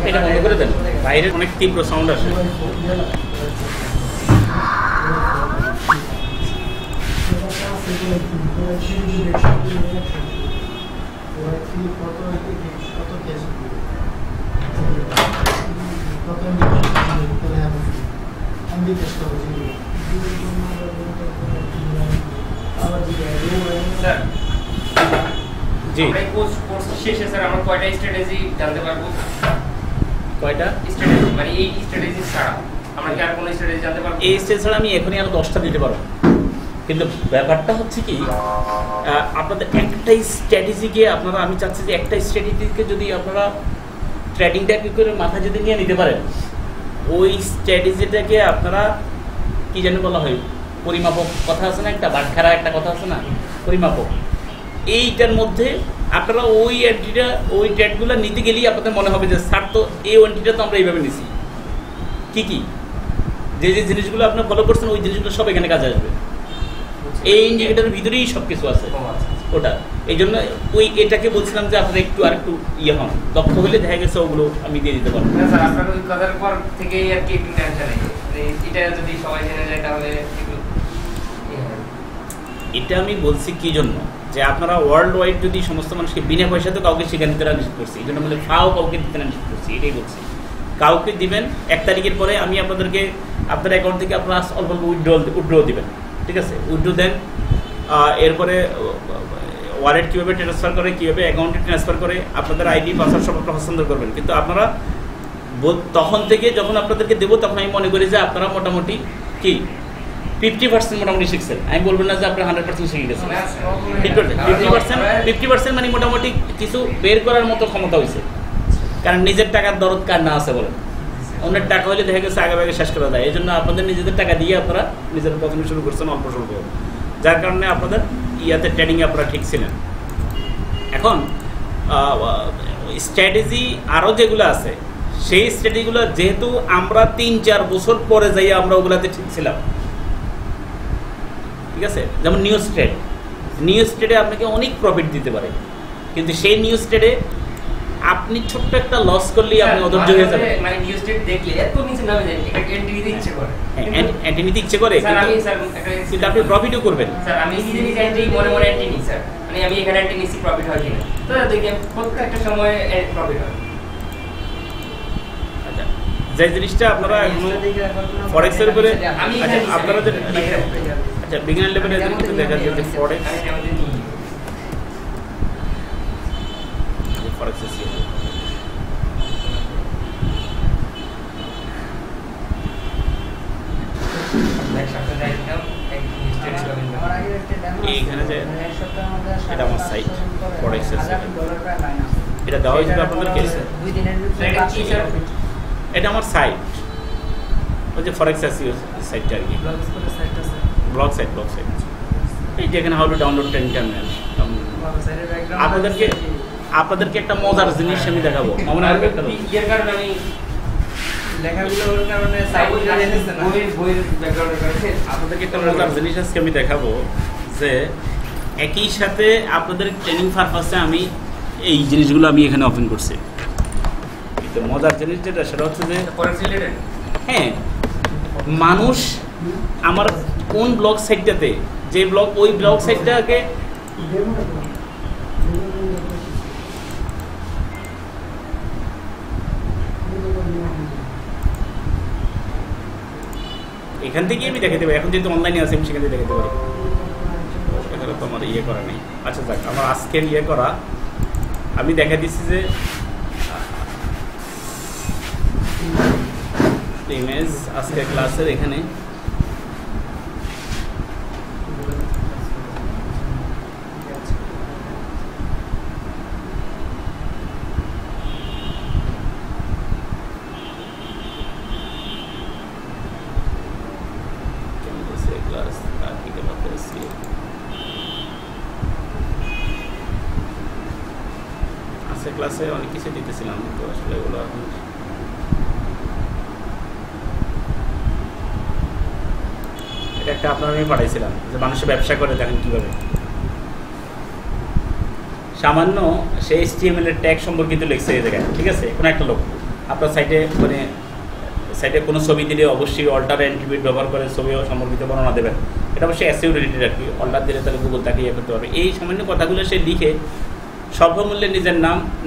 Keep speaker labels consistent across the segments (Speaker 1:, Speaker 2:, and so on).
Speaker 1: এটা বন্ধ করে দেন, বাইরে অনেক তীব্র সাউন্ড আসে। জি
Speaker 2: কোর্স শেষে স্যার আমরা কয়টা স্ট্র্যাটেজি জানতে পারবো?
Speaker 1: কয়টা
Speaker 2: স্ট্র্যাটেজি মানে এই স্ট্র্যাটেজি ছাড়া আমরা কি আর কোনো স্ট্র্যাটেজি জানতে পারবো?
Speaker 1: এই স্টেজ ছাড়া আমি এখনই আরো 10টা দিতে পারবো, কিন্তু ব্যাপারটা হচ্ছে কি আপনাদের একটাই স্ট্র্যাটেজিকে আপনারা, আমি চাচ্ছি যে একটা স্ট্র্যাটেজিকে যদি আপনারা ট্রেডিংটা কি করে মাথায় যদি নিয়ে নিতে পারেন, ওই স্ট্র্যাটেজিটাকে আপনারা কি যেন বলা হয়, পরিমাপক কথা আছে না, একটা বাটখারা একটা কথা আছে না, পরিমাপক। এইটার মধ্যে আপনারা ওই এন্ট্রিটা, ওই ট্রেডগুলো নিতে গেলেই আপনাদের মনে হবে যে স্যার তো এই এন্ট্রিটা তো আমরা এইভাবে নিছি, কি কি যে যে জিনিসগুলো আপনি ফলো করছেন ওই জিনিসগুলো সব এখানে কাজে আসবে। এই ইন্ডিকেটারের ভিতরেই সব কিছু আছে ওটা। এই জন্য ওই এটাকে বলছিলাম যে আপনারা একটু আর একটু ইয়ে হন, দক্ষ হলে দেখা গেছে ওগুলো আমি দিয়ে দিতে পারবো।
Speaker 2: স্যার আপনার ওই কথার পর থেকেই আর কি একটু টেনশন নেই, এটা যদি সবাই জেনে যায় তাহলে একটু
Speaker 1: এটা আমি বলছি কি জন্য, যে আপনারা ওয়ার্ল্ড ওয়াইড যদি সমস্ত মানুষকে বিনা পয়সাতে কাউকে সেখানে দিতে নিষেধ করছি, এই জন্য বলে ফাও কাউকে দিতে নিষেধ করছি, এটাই বলছি। কাউকে দিবেন 1 তারিখের পরে আমি আপনাদেরকে আপনার অ্যাকাউন্ট থেকে আপনারা অল্প অল্প উইথড্র দিবেন, ঠিক আছে, উইথড্র দেন। এরপরে ওয়ালেট কীভাবে ট্রান্সফার করে, কীভাবে অ্যাকাউন্টে ট্রান্সফার করে, আপনাদের আইডি পাসওয়ার্ড সব আপনারা হস্তান্তর করবেন। কিন্তু আপনারা তখন থেকে যখন আপনাদেরকে দেবো তখন আমি মনে করি যে আপনারা মোটামুটি কি 50% মোটামুটি শিখছেন। আমি বলবেন না যে আপনারা 100% শিখে গেছেন, 50% মানে মোটামুটি কিছু বের করার মতো ক্ষমতা হয়েছে। কারণ নিজের টাকার দরদ কার না আছে বলেন, অন্যের টাকা হলে দেখা গেছে আগে আগে শেষ করা যায়। এই জন্য আপনাদের নিজেদের টাকা দিয়ে আপনারা নিজের প্রথমে শুরু করছেন অল্প স্বল্প, যার কারণে আপনাদের ইয়াতে ট্রেডিংয়ে আপনারা ঠিক ছিলেন। এখন স্ট্র্যাটেজি আরও যেগুলো আছে, সেই স্ট্র্যাটেজিগুলো যেহেতু আমরা 3-4 বছর পরে যাই আমরা ওগুলাতে ঠিক ছিলাম, ঠিক আছে। যেমন নিউজ ট্রেডে আপনাকে অনেক প্রফিট দিতে পারে, কিন্তু সেই নিউজ ট্রেডে আপনি ছোট্ট একটা লস করলেই আপনি অধৈর্য হয়ে যাবেন।
Speaker 2: মানে নিউজ ট্রেড দেখলে এত নিচে নামে যায়, এন্ট্রি দিতে ইচ্ছে করে,
Speaker 1: এন্ট্রি নিতে ইচ্ছে করে, কিন্তু আপনি প্রফিটও করবেন।
Speaker 2: স্যার আমি নিজে নিজে এন্ট্রি মনে মনে এন্ট্রি নিই স্যার, মানে আমি এখানে এন্ট্রি নিছি প্রফিট হয় কিনা, তো দেখি প্রত্যেকটা সময় প্রফিট হয়।
Speaker 1: আচ্ছা, যে জিনিসটা আপনারা ফরেক্সের উপরে আপনারা যে আচ্ছা বিগিনার লেভেলে কিন্তু দেখা যায় যে ফরেক্স এইখানে যে এটা আমার সাইট ফরেক্স, এটা দেওয়া হয়েছিল আপনাদেরকে, এটা আমার সাইট, ওই যে ফরেক্স সাইটটা আর কি, ব্লগ সাইট এই যেখানে হাউ টু ডাউনলোড টার্মিনাল। আপনাদেরকে একটা মজার জিনিস আমি দেখাবো, মনে হয় একটা
Speaker 2: এর কারণে আমি লেখাগুলোর কারণে
Speaker 1: আপনাদেরকে একটা মজার জিনিস আজকে আমি দেখাবো, যে একই সাথে আপনাদের ট্রেনিং পারপাসে আমি এই জিনিসগুলো আমি এখানে ওপেন করছি। কিন্তু মজার জিনিস যেটা সেটা হচ্ছে যে হ্যাঁ, মানুষ আমার কোন ব্লগ সাইটটাতে, যে ব্লগ ওই ব্লগ সাইটটাকে এখান থেকে আমি দেখাতে পারি। এখন যেহেতু অনলাইনে আছে আমি সেখান থেকে দেখাতে পারি, এখানে তো আমার ইয়ে করা নেই। আচ্ছা যাক, আমার আজকের ইয়ে করা আমি দেখা দিচ্ছি যে ইমেজ আজকের ক্লাসের এখানে ক্লাসে অনেক কিছু দিতেছিলাম, তো আসলে ওগুলো এখন এটা একটা আপনার আমি পাঠাইছিলাম যে মানুষের ব্যবসা করে দেখেন কীভাবে, সামান্য সে HTML এর ট্যাগ সম্পর্কিত লিখছে এই জায়গায়, ঠিক আছে? কোনো একটা লোক আপনার সাইটে মানে সাইটে কোনো ছবি দিলে অবশ্যই অল্টার অ্যাট্রিবিউট ব্যবহার করে ছবি সম্পর্কিত বর্ণনা দেবেন। এটা অবশ্যই SEO রিলেটেড আর কি। অল্টার দিলে তাহলে গুগল তাকে ইয়ে করতে পারবে। এই সামান্য কথাগুলো সে লিখে স্বল্পমূল্যে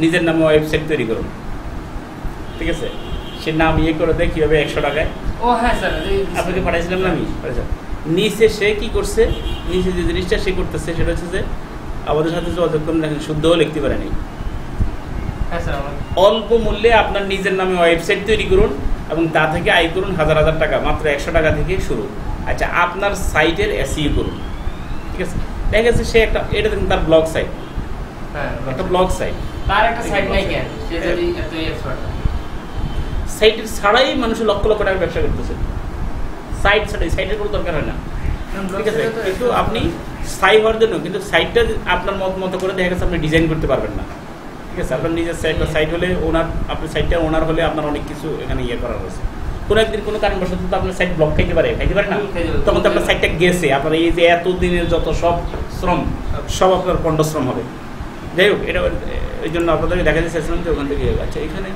Speaker 1: নিজের নামে ওয়েবসাইট তৈরি করুন, ঠিক আছে? সে নাম ইয়ে করে দেয় কীভাবে 100 টাকায়।
Speaker 2: ও হ্যাঁ স্যার,
Speaker 1: আপনাকে পাঠাইছিলাম না আমি? নিচে সে কি করছে, নিচে যে জিনিসটা সে করতেছে সেটা হচ্ছে যে আমাদের সাথে যোগাযোগ করুন, দেখেন শুদ্ধও লিখতে পারেনি। অল্প মূল্যে আপনার নিজের নামে ওয়েবসাইট তৈরি করুন এবং তা থেকে আয় করুন হাজার হাজার টাকা, মাত্র 100 টাকা থেকে শুরু। আচ্ছা, আপনার সাইটের SEO করুন, ঠিক আছে? দেখা গেছে সে একটা, এটা দেখুন তার ব্লগ সাইট, একটা ব্লগ সাইট,
Speaker 2: তার একটা সাইট নাই কেন, সে যদি এত এক্সপার্ট
Speaker 1: সাইটের ছাড়াই মানুষ লক্ষ লক্ষ টাকার ব্যবসা করতেছে। সাইট ছাড়াই, সাইটের কোনো দরকার হয় না, ঠিক আছে? কিন্তু আপনি স্থায়ী হওয়ার জন্য কিন্তু সাইটটা আপনার মতো করে দেখা গেছে আপনি ডিজাইন করতে পারবেন না, ঠিক আছে? আপনার নিজের সাইট হলে ওনার, আপনার সাইটটা ওনার হলে আপনার অনেক কিছু এখানে ইয়ে করা রয়েছে। কোনো একদিন কোনো কারণবশত তো আপনার সাইট ব্লক খাইতে পারে না, তখন তো আপনার সাইটটা গেছে, আপনার এই যে এতদিনের যত সব শ্রম সব আপনার পণ্ডশ্রম হবে। যাই হোক, এটা এই জন্য আপনাদেরকে দেখা যাচ্ছিলাম যে ওখান থেকে আচ্ছা এখানে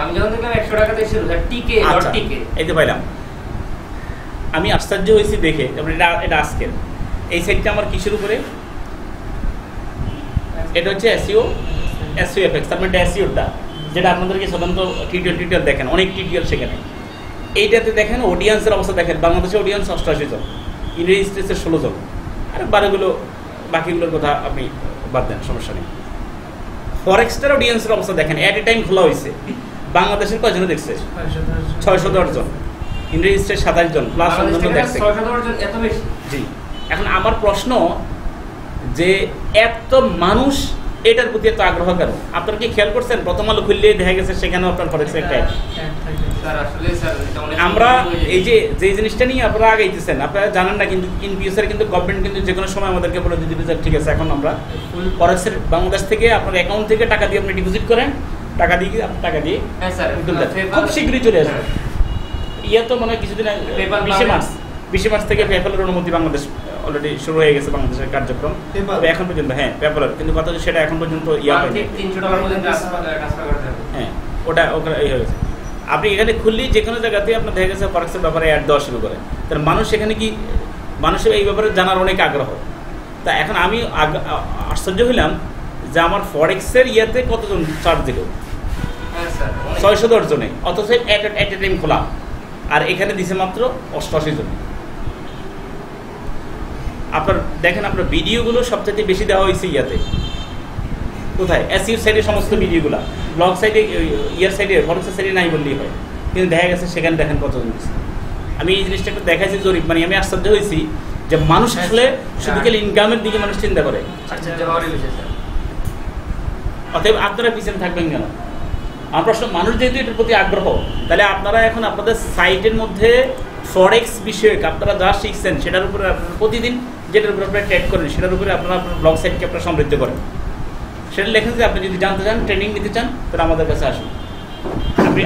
Speaker 2: আমি যখন দেখলাম 100 টাকা দিয়ে শুরু, টিকে ডট টিকে,
Speaker 1: এই তো পাইলাম। আমি আশ্চর্য হয়েছি দেখে, এটা আজকের এই সাইটটা আমার কিসের উপরে, এটা হচ্ছে SEO FX, তার মানে SEOটা যেটা আপনাদেরকে সাধারণত টিউটোরিয়াল দেখেন, অনেক টিউটোরিয়াল সেখানে। এইটাতে দেখেন অডিয়েন্সের অবস্থা দেখেন, বাংলাদেশের অডিয়েন্স 88 জন, ইউনাইটেড স্টেটসের 16 জন, আর বাকিগুলোর কথা আপনি বাদ দেন, সমস্যা নেই। ফরেক্সটার অডিয়েন্সের অবস্থা দেখেন, অ্যাট এ টাইম খোলা হয়েছে, বাংলাদেশের কয়জন দেখছে? 610 জন, ইউনাইটেড স্টেটস 27 জন, প্লাস অন্যান্য দেখছে। জি, এখন আমার প্রশ্ন যে এত মানুষ এটার প্রতি এত আগ্রহ কেন? আপনারা কি খেয়াল করছেন? প্রথম আলো খুললে দেখা গেছে সেখানেও আপনার ফরেক্সের একটা আমরা এই যে জিনিসটা নিয়ে আপনারা আগাইতেছেন, আপনারা জানেন না, কিন্তু ইন ফিউচার কিন্তু গভর্নমেন্ট কিন্তু যে কোনো সময় আমাদেরকে বলে দিতে হবে ঠিক আছে এখন আমরা ফরেক্সের বাংলাদেশ থেকে আপনার অ্যাকাউন্ট থেকে টাকা দিয়ে আপনি ডিপোজিট করেন, টাকা দিয়ে খুব শীঘ্রই চলে আসবে। ইয়া তো মনে হয় কিছুদিন 20 মার্চ থেকে পেপ্যালের অনুমতি বাংলাদেশ অলরেডি শুরু হয়ে গেছে, বাংলাদেশের কার্যক্রম। তবে এখন পর্যন্ত হ্যাঁ পেপ্যালের, কিন্তু কথা সেটা এখন পর্যন্ত ইয়া হয়নি। হ্যাঁ, ওটা এই হয়েছে। আপনি এখানে খুললেই যে কোনো জায়গাতে আপনার দেখা গেছে ফরেক্সের ব্যাপারে অ্যাড দেওয়া শুরু করে, তার মানুষ এখানে কি মানুষের এই ব্যাপারে জানার অনেক আগ্রহ। তা এখন আমি আশ্চর্য হইলাম যে আমার ফরেক্সের ইয়াতে কতজন চার্জ দিল, 610 জনে, অথচ এট এ টাইম খোলা, আর এখানে দিছে মাত্র 88 জন। আপনার দেখেন আপনার ভিডিওগুলো সবচেয়ে বেশি দেওয়া হয়েছে ইয়াতে, কোথায়? SEO সাইডে সমস্ত ভিডিওগুলো, ব্লগ সাইডে ইয়ার সাইডে ফরেক্সের সাইডে নাই বললেই হয়, কিন্তু দেখা গেছে সেখানে দেখেন কতজন দিচ্ছে। আমি এই জিনিসটা একটু দেখাইছি জরিপ, মানে আমি আশ্চর্য হয়েছি যে মানুষ আসলে শুধু খালি ইনকামের দিকে মানুষ চিন্তা করে। অতএব আপনারা পিছনে থাকবেন কেন? আমার প্রশ্ন, মানুষ যেহেতু এটার প্রতি আগ্রহ, তাহলে আপনারা এখন আপনাদের সাইটের মধ্যে ফরেক্স বিষয়ক আপনারা যা শিখছেন সেটার উপরে আপনারা প্রতিদিন যেটার উপরে আপনারা ট্রেড করেন সেটার উপরে আপনারা আপনার ব্লগ সাইটকে আপনারা সমৃদ্ধ করেন। সেটা লেখেন যে আপনি যদি জানতে চান, ট্রেনিং নিতে চান, তাহলে আমাদের কাছে আসুন।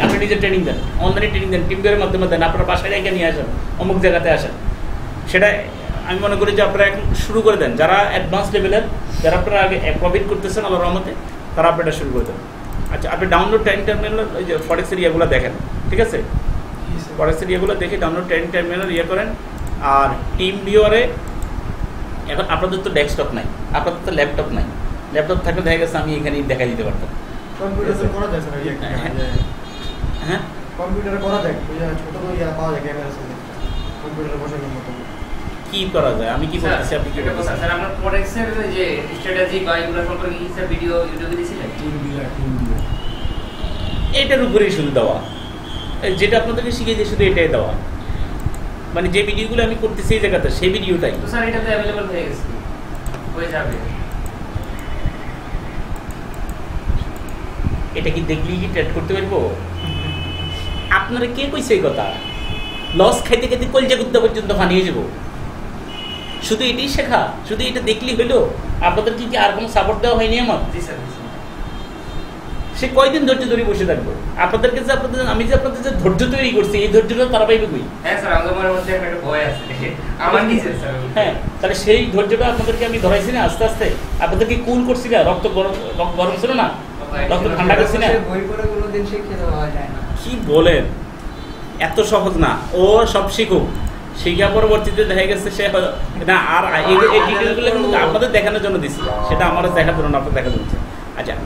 Speaker 1: আপনি নিজের ট্রেনিং দেন, অনলাইনে ট্রেনিং দেন, টিমদের মাধ্যমে দেন, আপনার বাসায় রেখে নিয়ে আসেন, অমুক জায়গাতে আসেন। সেটা আমি মনে করি যে আপনারা এখন শুরু করে দেন। যারা অ্যাডভান্স লেভেলের, যারা আপনারা আগে প্রফিট করতেছেন আল্লাহর রহমতে, তারা আপনারা শুরু করে দেন। আচ্ছা, আপনি ডাউনলোড ট্রেনিং টার্মিনাল ওই যে ফরেক্সের ইয়েগুলো দেখেন, ঠিক আছে? ফরেক্সের ইয়েগুলো দেখে ডাউনলোড ট্রেনিং টার্মিনাল ইয়ে করেন। আর টিম ভিউয়ারে এখন আপনাদের তো ডেস্কটপ নাই, আপনাদের তো ল্যাপটপ নাই। ল্যাপটপ থাকলে দেখা গেছে আমি এখানে দেখা দিতে পারতাম। হ্যাঁ,
Speaker 3: কম্পিউটারে করা যায়, ছোট করে পাওয়া যায় ক্যামেরা সাথে কম্পিউটারে বসানোর মতো।
Speaker 1: কি করা যায় আমি কি বলতেছি, আপনি কি বলতেছেন?
Speaker 2: স্যার আপনার ফরেক্সের যে স্ট্র্যাটেজি বা এগুলো সম্পর্কে কি স্যার ভিডিও ইউটিউবে দিয়েছিলেন?
Speaker 1: এটার উপরেই শুধু দেওয়া, যেটা আপনাদেরকে শিখিয়ে দিয়ে শুধু এটাই দেওয়া, মানে যে ভিডিওগুলো আমি করতেছি এই জায়গাতে সেই ভিডিওটাই।
Speaker 2: তো স্যার এটাতে অ্যাভেলেবল হয়ে গেছে, হয়ে যাবে।
Speaker 1: এটা কি দেখলেই কি ট্রেড করতে পারবো? আপনারা কে কইছে এই কথা? লস খাইতে খাইতে কলজা গুদ্দা পর্যন্ত বানিয়ে যাবো। শুধু এটাই শেখা, শুধু এটা দেখলেই হইলো? আপনাদের কি আর কোনো সাপোর্ট দেওয়া হয়নি আমার? সে কয়দিন ধৈর্য ধরে বসে থাকবো? আপনাদেরকে যে আমি যে আপনাদের যে ধৈর্য তৈরি করছি, এই ধৈর্যটা তারা পাইবে কই?
Speaker 2: হ্যাঁ স্যার, আমাদের মনের মধ্যে একটা ভয় আছে আমার নিজের স্যার।
Speaker 1: হ্যাঁ, তাহলে সেই ধৈর্যটা আপনাদেরকে আমি ধরাইছি না আস্তে আস্তে, আপনাদেরকে কুল করছি না, রক্ত গরম ছিল না, রক্ত ঠান্ডা করছি না।
Speaker 3: বই পড়ে কোনোদিন শিখে দেওয়া যায় না।
Speaker 1: কি বলেন, এত সহজ না। ও সব শিখুক, শিখা পরবর্তীতে দেখা গেছে সে না আর এই ডিটেলগুলো কিন্তু আপনাদের দেখানোর জন্য দিছি, সেটা আমার দেখার জন্য আপনার দেখা যাচ্ছে। আচ্ছা,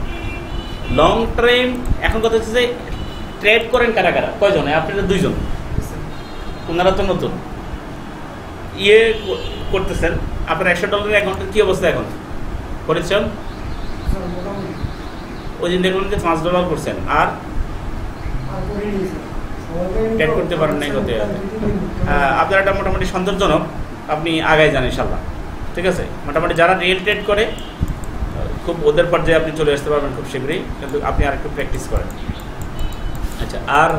Speaker 1: লং টাইম এখন কথা হচ্ছে যে ট্রেড করেন কারা কারা, কয়জন? আপনারা 2 জন, ওনারা তো নতুন ইয়ে করতেছেন। আপনার $100 অ্যাকাউন্টের কি অবস্থা এখন করেছেন? ওই দিন দেখুন যে $5 করছেন, আর ট্রেড করতে পারেন নাই করতে। আপনার এটা মোটামুটি সন্তোষজনক, আপনি আগায় যান ইনশাল্লাহ। ঠিক আছে, মোটামুটি যারা রিয়েল ট্রেড করে খুব ওদের পর্যায়ে আপনি চলে আসতে পারবেন খুব শীঘ্রই, কিন্তু আপনি আর একটু প্র্যাকটিস করেন। আচ্ছা, আর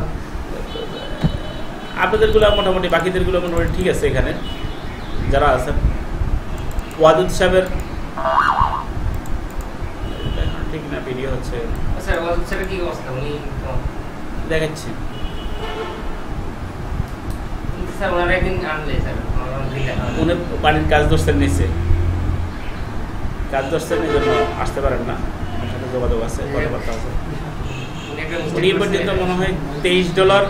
Speaker 1: আপনাদেরগুলো মোটামুটি বাকিদেরগুলো মোটামুটি ঠিক আছে। এখানে যারা আছেন, ওয়াদুদ সাহেবের ঠিক না ভিডিও হচ্ছে,
Speaker 2: স্যার ওয়াদুদ স্যারের কি অবস্থা? উনি
Speaker 1: দেখাচ্ছি।
Speaker 2: স্যার ওনারা একদিন আনলে স্যার,
Speaker 1: উনি বাড়ির কাজ ধরছেন নিচে, কাজ ধরছেন এই জন্য আসতে পারেন না। আমার সাথে যোগাযোগ আছে, কথাবার্তা আছে। উনি পর্যন্ত মনে হয় $23।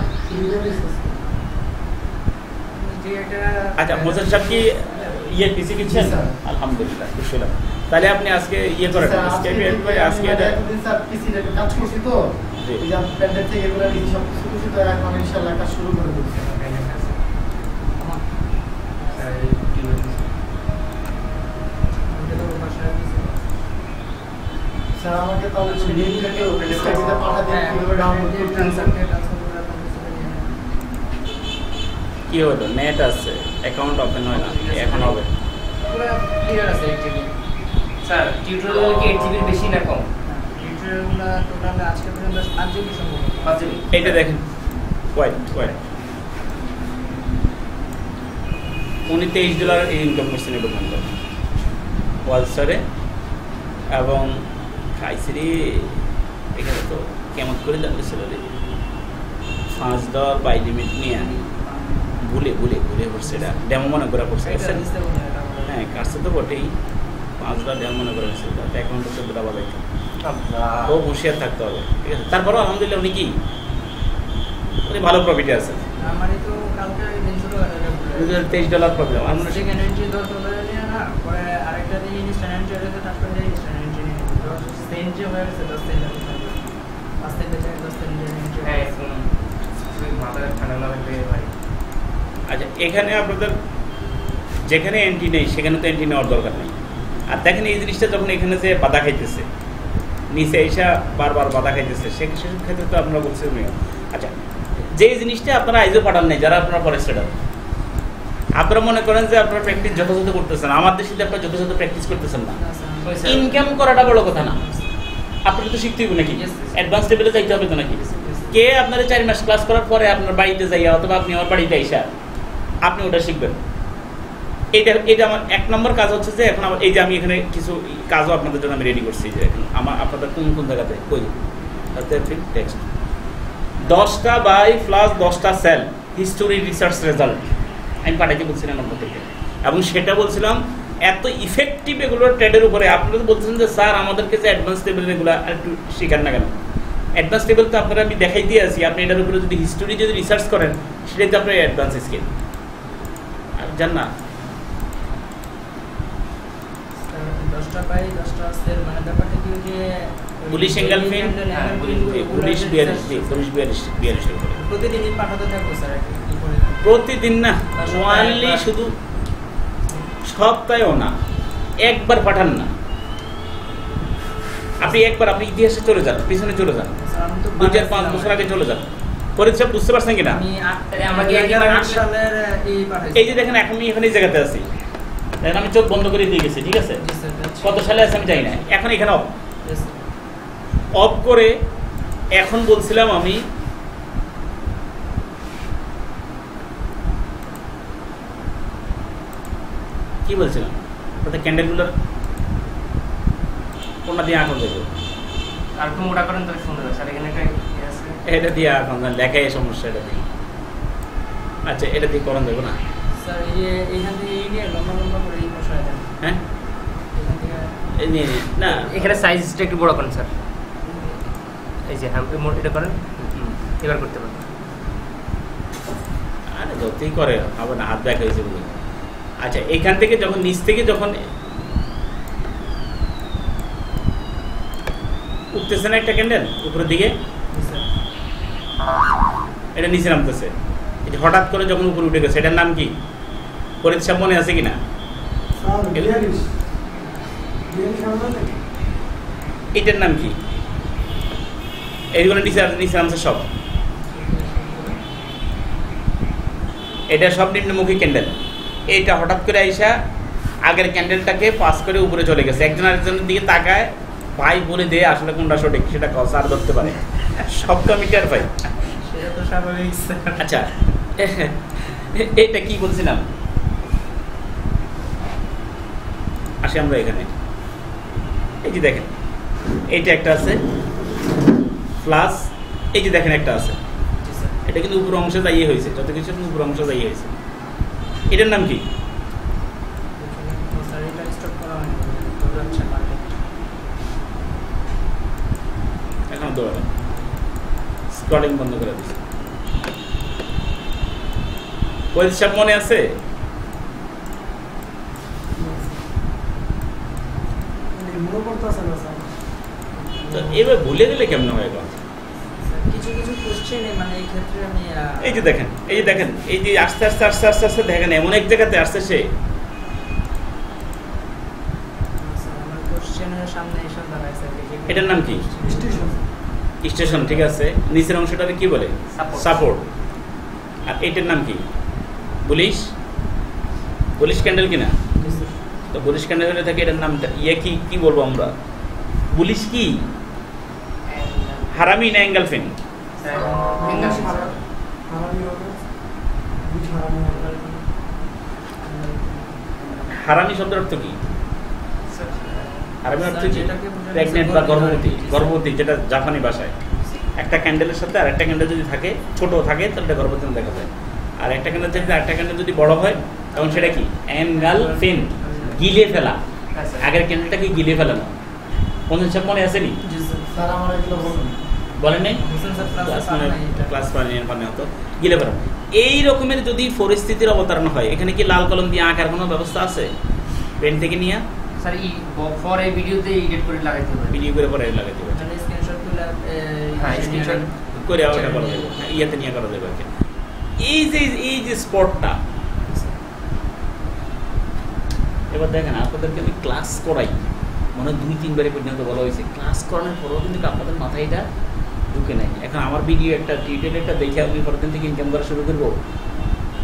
Speaker 1: আচ্ছা, মোজান সাহেব কি ইয়ে পিসি কিনছেন? আলহামদুলিল্লাহ, খুশি হলাম। তাহলে আপনি আজকে ইয়ে করেন, আজকে
Speaker 3: কাজ করছি তো, এই যে প্যান্ডেল থেকে এগুলো নিয়ে সব কিছু করছি তো, এখন ইনশাআল্লাহ কাজ শুরু করে দিচ্ছি। স্যার আমাকে তাহলে লিংক থেকে স্ক্রিনে পাঠা দিয়ে কিভাবে ডাউনলোড করতে
Speaker 1: কি হলো? নেট আছে, অ্যাকাউন্ট ওপেন হয় না, এখন হবে।
Speaker 2: পুরো ক্লিয়ার আছে 8 জিবি স্যার। টিউটোরিয়াল কি 8 জিবির বেশি না কম?
Speaker 3: টিউটোরিয়ালগুলো টোটাল আজকে পর্যন্ত 5 জিবি সম্ভব।
Speaker 2: 5 জিবি।
Speaker 1: এইটা দেখেন, ওয়েট উনি $23 ইনকাম করছেন এই পর্যন্ত ওয়ালসারে, এবং খাইসিরি এখানে তো কেমন করে জানতেছিল রে, $5 বাই লিমিট নিয়ে ভুলে পড়ছে, এটা ডেমো মনে করে পড়ছে। হ্যাঁ, কাটছে তো বটেই, $5 ডেমো মনে করে পড়ছে, অ্যাকাউন্টে তো বেড়া বাজাই, ও হুঁশিয়ার থাকতে হবে। ঠিক আছে, তারপরেও আলহামদুলিল্লাহ উনি কি উনি ভালো প্রফিটে আছে।
Speaker 3: আমারই তো কালকে দিন শুরু হয়ে গেল
Speaker 1: $23 প্রবলেম। আর মনে
Speaker 3: সেকেন্ড এন্ট্রি $10 নিয়ে না, পরে আরেকটা দিন ইনস্ট্যান্ট এন্ট্রি হয়েছে, তারপরে ইনস্ট্যান্ট এন্ট্রি নিয়ে সেন্ট যে হয়ে গেছে 10 সেন্ট, 5 সেন্ট 10 সেন্ট এন্ট্রি।
Speaker 2: হ্যাঁ, শুনুন মাথা ঠান্ডা না লাগবে ভাই।
Speaker 1: আচ্ছা, এখানে আপনাদের যেখানে এন্ট্রি নেই সেখানে তো এন্ট্রি নেওয়ার দরকার নেই। আর দেখেন এই জিনিসটা যখন এখানে যে বাধা খাইতেছে, নিচে এসে বারবার বাধা খাইতেছে, সেসব ক্ষেত্রে তো আপনারা বলছেন। আচ্ছা, যে জিনিসটা আপনারা আইজও পাঠান নাই, যারা আপনারা ফরেস্ট ট্রেডার, আপনারা মনে করেন যে আপনারা প্র্যাকটিস যথাযথ করতেছেন, আমার দেশে আপনারা যথাযথ প্র্যাকটিস করতেছেন না। ইনকাম করাটা বড় কথা না, আপনাকে তো শিখতে হবে নাকি, অ্যাডভান্স লেভেলে যাইতে হবে তো নাকি। কে আপনারা 4 মাস ক্লাস করার পরে আপনার বাড়িতে যাইয়া, অথবা আপনি আমার বাড়িতে আইসা আপনি ওটা শিখবেন। এটা আমার 1 নম্বর কাজ হচ্ছে যে এখন এই যে আমি এখানে কিছু কাজও আপনাদের জন্য আমি রেডি করছি, যে এখন আমার আপনাদের কোন জায়গাতে কই টেক্সট 10টা বাই প্লাস 10টা সেল হিস্টোরি রিসার্চ রেজাল্ট আমি পাঠাইতে বলছিলাম আপনাদেরকে, এবং সেটা বলছিলাম এত ইফেক্টিভ এগুলোর ট্রেডের উপরে। আপনারা তো বলছেন যে স্যার আমাদেরকে যে অ্যাডভান্স লেভেল এগুলো একটু শেখান না কেন? অ্যাডভান্স লেভেল তো আপনারা আমি দেখাই দিয়ে আছি, আপনি এটার উপরে যদি হিস্টোরি যদি রিসার্চ করেন সেটাই তো আপনার অ্যাডভান্স স্কিল। জান না
Speaker 3: 10টা বাই 10টা সেল মানে ব্যাপারটা কি যে
Speaker 1: পুলিশ এঙ্গেল ফিন, পুলিশ 42
Speaker 3: প্রতিদিনই পাঠাতে থাকবো স্যার, কি করে
Speaker 1: প্রতিদিন না, ওয়ানলি শুধু সপ্তাহেও না, একবার পাঠান না। আপনি একবার আপনি ইতিহাসে চলে যান, পিছনে চলে যান, 2-4-5 বছর আগে চলে যান, পরিচয় বুঝতে পারছেন কিনা? এই যে দেখেন এখন আমি এখানে এই জায়গাতে আছি, দেখেন আমি চোখ বন্ধ করে দিয়ে গেছি, ঠিক আছে? কত সালে আছে আমি জানি না, এখন এখানে অফ করে এখন বলছিলাম আমি কি বলছিলাম, ওটা ক্যান্ডেলগুলোর কোনটা দিয়ে আঁকো দেবো,
Speaker 2: আর একটু মোটা করেন তাহলে সুন্দর হয় স্যার। এখানে একটা ইয়ে আছে।
Speaker 1: এটা দিয়ে এখন লেখায় সমস্যা, এটা দিয়ে। আচ্ছা, এটা দিয়ে করণ দেবো না?
Speaker 3: স্যার এইখান থেকে এই নিয়ে লম্বা লম্বা করে এই বসায় দেন।
Speaker 1: হ্যাঁ,
Speaker 3: এখান থেকে
Speaker 1: এই নিয়ে না,
Speaker 2: এখানে সাইজটা একটু বড় করেন স্যার। এই যে হ্যাঁ, এটা করেন, এবার করতে পারেন।
Speaker 1: আরে যতই করে হবে না, হাত দেখা হয়েছে বলে। আচ্ছা, এখান থেকে যখন নিচ থেকে যখন উঠতেছে না একটা ক্যান্ডেল উপরের দিকে, এটা নিচে নামতেছে, এটা হঠাৎ করে যখন উপরে উঠে গেছে, এটার নাম কি? পরীক্ষা মনে আছে কিনা? এটার নাম কি? এইগুলো নিচে নিচে নামছে সব, এটা সব নিম্নমুখী ক্যান্ডেল। এইটা হঠাৎ করে আইসা আগের ক্যান্ডেলটাকে পাস করে উপরে চলে গেছে, একজন আরেকজনের দিকে তাকায়, ভাই বলে দে আসলে কোনটা সঠিক, সেটা স্যার ধরতে পারে, সব কমিটার ভাই।
Speaker 3: সেটা তো স্বাভাবিক স্যার।
Speaker 1: আচ্ছা, এটা কি বলছিলাম? আসি আমরা এখানে, এই যে দেখেন এইটা একটা আছে প্লাস, এই যে দেখেন একটা আছে, এটা কিন্তু উপর অংশে যাইয়ে হয়েছে, যত কিছু উপর অংশে যাইয়ে হয়েছে। এটার নাম কি?
Speaker 3: স্যার এটা স্টপ করা হয়নি, দৌড়াচ্ছে মার্কেট।
Speaker 1: এখন দৌড়ানো, স্ক্রলিং বন্ধ করে দিচ্ছে। ওই সব মনে আছে? তো এবার ভুলে গেলে কেমন হয় গো?
Speaker 3: কিছু কিছু কোশ্চেনে মানে এই ক্ষেত্রে আমি
Speaker 1: এই যে দেখেন, এই যে দেখেন, এই যে আস্তে আস্তে আস্তে আস্তে আস্তে দেখেন এমন এক জায়গাতে আসছে সে।
Speaker 3: আমার কোশ্চেনের সামনে এসে দাঁড়ায় স্যার।
Speaker 1: এটার নাম কি? স্টেশন, ঠিক আছে। নিচের অংশটাকে কি বলে? সাপোর্ট। আর এটার নাম কি? বুলিশ। বুলিশ ক্যান্ডেল কিনা? তো বুলিশ ক্যান্ডেল হলে থাকে, এটার নামটা ইয়ে কি কি বলবো আমরা? বুলিশ কি? হারামি না এঙ্গেলফিন? হারামি শব্দের অর্থ কি? হারামি অর্থ কি? প্রেগনেন্ট বা গর্ভবতী। গর্ভবতী, যেটা জাপানি ভাষায়। একটা ক্যান্ডেলের সাথে আর একটা ক্যান্ডেল যদি থাকে, ছোট থাকে, তাহলে এটা গর্ভবতী দেখা যায়। আর একটা ক্যান্ডেল থেকে আরেকটা ক্যান্ডেল যদি বড় হয়, তখন সেটা কি? এনগালফিন, গিলে ফেলা। আগের ক্যান্ডেলটাকে গিলে ফেলানো। কোন হিসাব মনে আসেনি? বলেন নাই? ক্লাস মানে হতো গিলে ফেলানো। এই রকমের যদি পরিস্থিতির অবতারণ হয়, এখানে কি লাল কলম দিয়ে আঁকার কোনো ব্যবস্থা আছে? পেন থেকে নিয়ে
Speaker 2: স্যার পরে ভিডিওতে এডিট করে লাগাইতে হবে,
Speaker 1: ভিডিও করে পরে লাগাইতে হবে।
Speaker 3: মানে স্ক্রিনশট তুলে
Speaker 2: হ্যাঁ স্ক্রিনশট
Speaker 1: করে ওটা করা যাবে, ইয়াতে নিয়ে করা যাবে। এই যে স্পটটা, এবার দেখেন আপনাদেরকে আমি ক্লাস করাই, মনে হয় 2-3 বারে পর্যন্ত বলা হয়েছে, ক্লাস করানোর পরেও কিন্তু আপনাদের মাথায় এটা ঢুকে নাই। এখন আমার ভিডিও একটা টিউটোরিয়াল একটা দেখে আমি পরের থেকে ইনকাম করা শুরু করবো,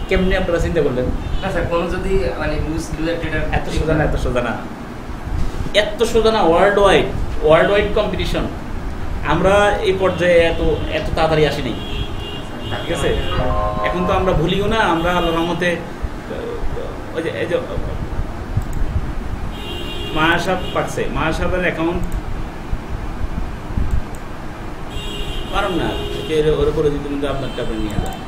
Speaker 1: কেমনি আপনারা চিন্তা করলেন?
Speaker 2: না স্যার, কোনো যদি মানে নিউজ রিলেটেড
Speaker 1: এত সোজা না, এত সোজা না, এত সোজা না। World wide competition. আমরা এই পর্যায়ে এত এত তাড়াতাড়ি আসিনি, ঠিক আছে? এখন তো আমরা ভুলিও না, আমরা আল্লাহর রহমতে ওই যে এই যে মায়া সাহেব পাচ্ছে, মায়া সাহেবের অ্যাকাউন্ট পারম না ওর উপরে যদি কিন্তু আপনার টাকা নিয়ে যায়,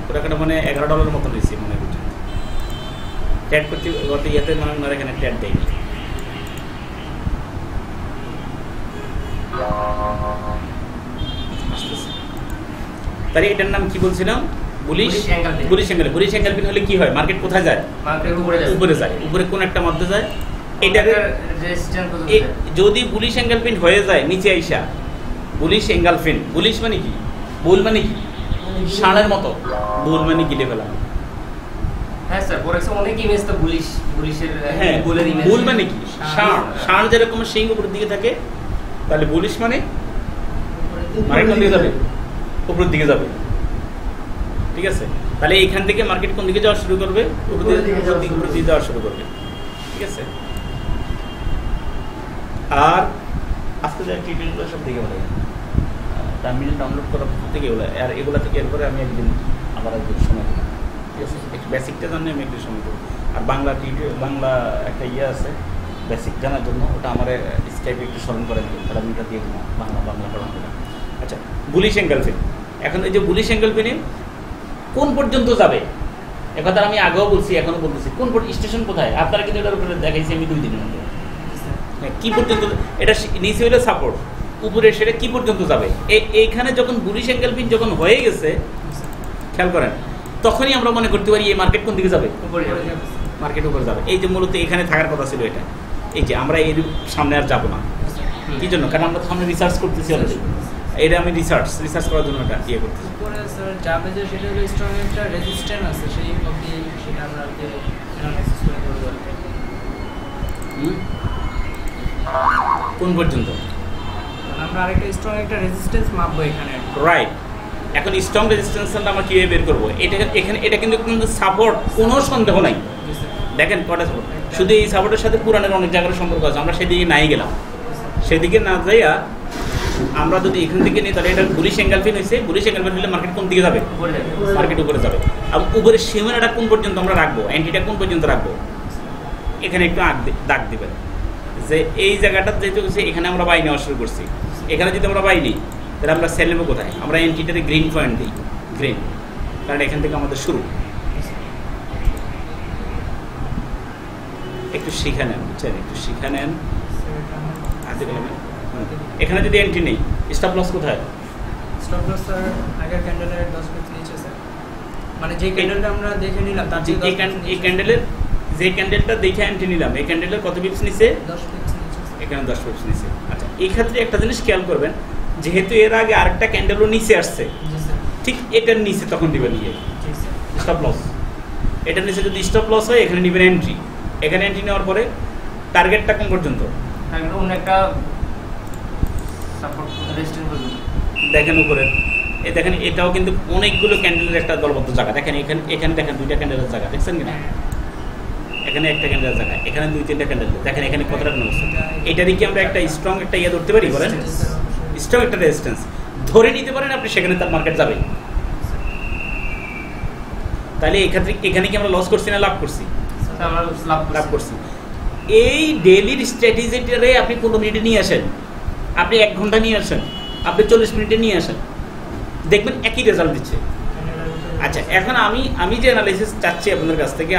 Speaker 1: ওটা একটা মানে $11 মতো নিয়েছি মনে করছি। ট্যাগ করতে গত ইয়েতে মানে ওনার এখানে ট্যাগ দেয়নি। তাহলে এটার নাম কি বলছিলাম? Bullish angle. বুলিশ অ্যাঙ্গেল হলে কি হয়? মার্কেট কোথায় যায়? উপরে যায়। উপরে কোন একটা মধ্যে যায়? এটার যদি বুলিশ অ্যাঙ্গেল পিন হয়ে যায় নিচে আইসা, বুলিশ অ্যাঙ্গেল পিন। বুলিশ মানে কি? বুল মানে কি? ষাঁড়ের মতো। বুল মানে গিলে ফেলা।
Speaker 2: হ্যাঁ স্যার, পড়েছে অনেক ইমেজ তো বুলিশের।
Speaker 1: হ্যাঁ,
Speaker 2: বুলের ইমেজ।
Speaker 1: বুল মানে কি? ষাঁড়। ষাঁড় যেরকম শিং উপরের দিকে থাকে, তাহলে বুলিশ মানে মার্কেট কোন দিকে যাবে? উপরের দিকে যাবে, ঠিক আছে? তাহলে এখান থেকে মার্কেট কোন দিকে যাওয়া শুরু করবে? উপরের দিকে যাওয়া শুরু করবে, ঠিক আছে? আর আজকে যে টিউটোরিয়ালগুলো সব দেখে বলে টার্মিনাল ডাউনলোড করার থেকে এগুলো, আর এগুলো থেকে এরপরে আমি একদিন আবার একদিন সময় দেবো, ঠিক আছে? একটু বেসিকটা জানলে আমি একটু সময় দেবো। আর বাংলা একটা ইয়ে আছে, বেসিক জানার জন্য ওটা আমার স্কাইপে একটু স্মরণ করে দিই, তাহলে আমি এটা দিয়ে দেবো বাংলা পড়ানো হবে। আচ্ছা, বুলিশ এঙ্গেলফিন। এখন এই যে বুলিশ এঙ্গেলফিনে কোন পর্যন্ত যাবে একথা আমি আগেও বলছি, এখনও বলতেছি, কোন স্টেশন কোথায় আপনারা কিন্তু এটার উপরে দেখাইছি আমি 2 দিনের মধ্যে। কী পর্যন্ত এটা নিচে হলে সাপোর্ট, উপরে সেটা কী পর্যন্ত যাবে, এইখানে যখন বুলিশ এঙ্গেলফিন যখন হয়ে গেছে খেয়াল করেন, তখনই আমরা মনে করতে পারি এই মার্কেট কোন দিকে যাবে, মার্কেট উপরে যাবে। এই যে মূলত এখানে থাকার কথা ছিল এটা, এই যে আমরা এর সামনে আর যাবো না। কী জন্য? কারণ আমরা তো সামনে রিসার্চ করতেছি অলরেডি, এটা আমি রিসার্চ করার জন্য এটা ইয়ে করতেছি।
Speaker 3: উপরে স্যার যাবে যে সেটা হলো স্ট্রং একটা রেজিস্ট্যান্স আছে, সেই অবধি সেটা আমরা অ্যানালাইসিস করে করব।
Speaker 1: কোন পর্যন্ত?
Speaker 3: আমরা আরেকটা স্ট্রং একটা রেজিস্ট্যান্স মাপবো এখানে,
Speaker 1: রাইট। এখন স্ট্রং রেজিস্ট্যান্সটা আমরা কীভাবে বের করবো? এটা কিন্তু সাপোর্ট, কোনো সন্দেহ নাই। দেখেন কটা সাপোর্ট, শুধু এই সাপোর্টের সাথে পুরানের অনেক জায়গার সম্পর্ক আছে, আমরা সেদিকে নাই গেলাম। সেদিকে না যাইয়া আমরা যদি এখান থেকে নিই, তাহলে এটা বুলিশ এঙ্গেলফিন হয়েছে। বুলিশ এঙ্গেলফিন হলে মার্কেট কোন দিকে যাবে? মার্কেট উপরে যাবে। আর উপরের সীমানাটা কোন পর্যন্ত আমরা রাখবো, অ্যান্টিটা কোন পর্যন্ত রাখবো, এখানে একটু দাগ দিবেন যে এই জায়গাটা যেহেতু এখানে আমরা বাই নেওয়া শুরু করছি, এখানে যদি আমরা বাই নিই তাহলে আমরা সেল নেবো কোথায়? আমরা অ্যান্টিটাতে গ্রিন পয়েন্ট দিই, গ্রিন, কারণ এখান থেকে আমাদের শুরু। একটু শিখে নেন, বুঝছেন, একটু শিখে নেন। এখানে যদি এন্ট্রি নেই, স্টপ লস কোথায়?
Speaker 3: স্টপ লস স্যার আগের ক্যান্ডেলের 10 পিপস নিচে স্যার, মানে যে ক্যান্ডেলটা আমরা দেখে নিলাম তার
Speaker 1: এই ক্যান্ডেলের যে ক্যান্ডেলটা দেখে এন্ট্রি নিলাম, এই ক্যান্ডেলের কত পিপস নিচে?
Speaker 3: 10 পিপস নিচে,
Speaker 1: এখানে 10 পিপস নিচে। আচ্ছা, এই ক্ষেত্রে একটা জিনিস খেয়াল করবেন, যেহেতু এর আগে আরেকটা ক্যান্ডেলও নিচে আসছে,
Speaker 3: জি স্যার,
Speaker 1: ঠিক এটার নিচে তখন দিবেন ইয়ে
Speaker 3: জি স্যার,
Speaker 1: স্টপ লস। এটার নিচে যদি স্টপ লস হয়, এখানে নেবেন এন্ট্রি। এখানে এন্ট্রি নেওয়ার পরে টার্গেটটা কোন পর্যন্ত?
Speaker 2: অন্য একটা সাপোর্ট রেজিস্ট্যান্স পর্যন্ত।
Speaker 1: দেখেন উপরে, এই দেখেন এটাও কিন্তু অনেকগুলো ক্যান্ডেলের একটা দলবদ্ধ জায়গা। দেখেন এখানে দেখেন 2টা ক্যান্ডেলের জায়গা, দেখছেন কিনা? এখানে একটা ক্যান্ডেলের জায়গা, এখানে 2-3টা ক্যান্ডেল, দেখেন এখানে কতটা অবস্থা। এটারই কি আমরা একটা স্ট্রং একটা ইয়ে ধরতে পারি? বলেন, স্ট্রং একটা রেজিস্ট্যান্স ধরে নিতে পারেন আপনি, সেখানে তার মার্কেট যাবে। তাহলে এখানে কি আমরা লস করছি না লাভ করছি?
Speaker 2: আমরা
Speaker 1: লাভ করছি। এই ডেইলির স্ট্র্যাটেজিটারে আপনি 15 মিনিটে নিয়ে আসেন, আপনি 1 ঘন্টা নিয়ে আসেন, আপনি 40 মিনিটে নিয়ে আসেন, দেখবেন একই রেজাল্ট দিচ্ছে। আচ্ছা, এখন আমি যে অ্যানালাইসিস চাচ্ছি আপনাদের কাছ থেকে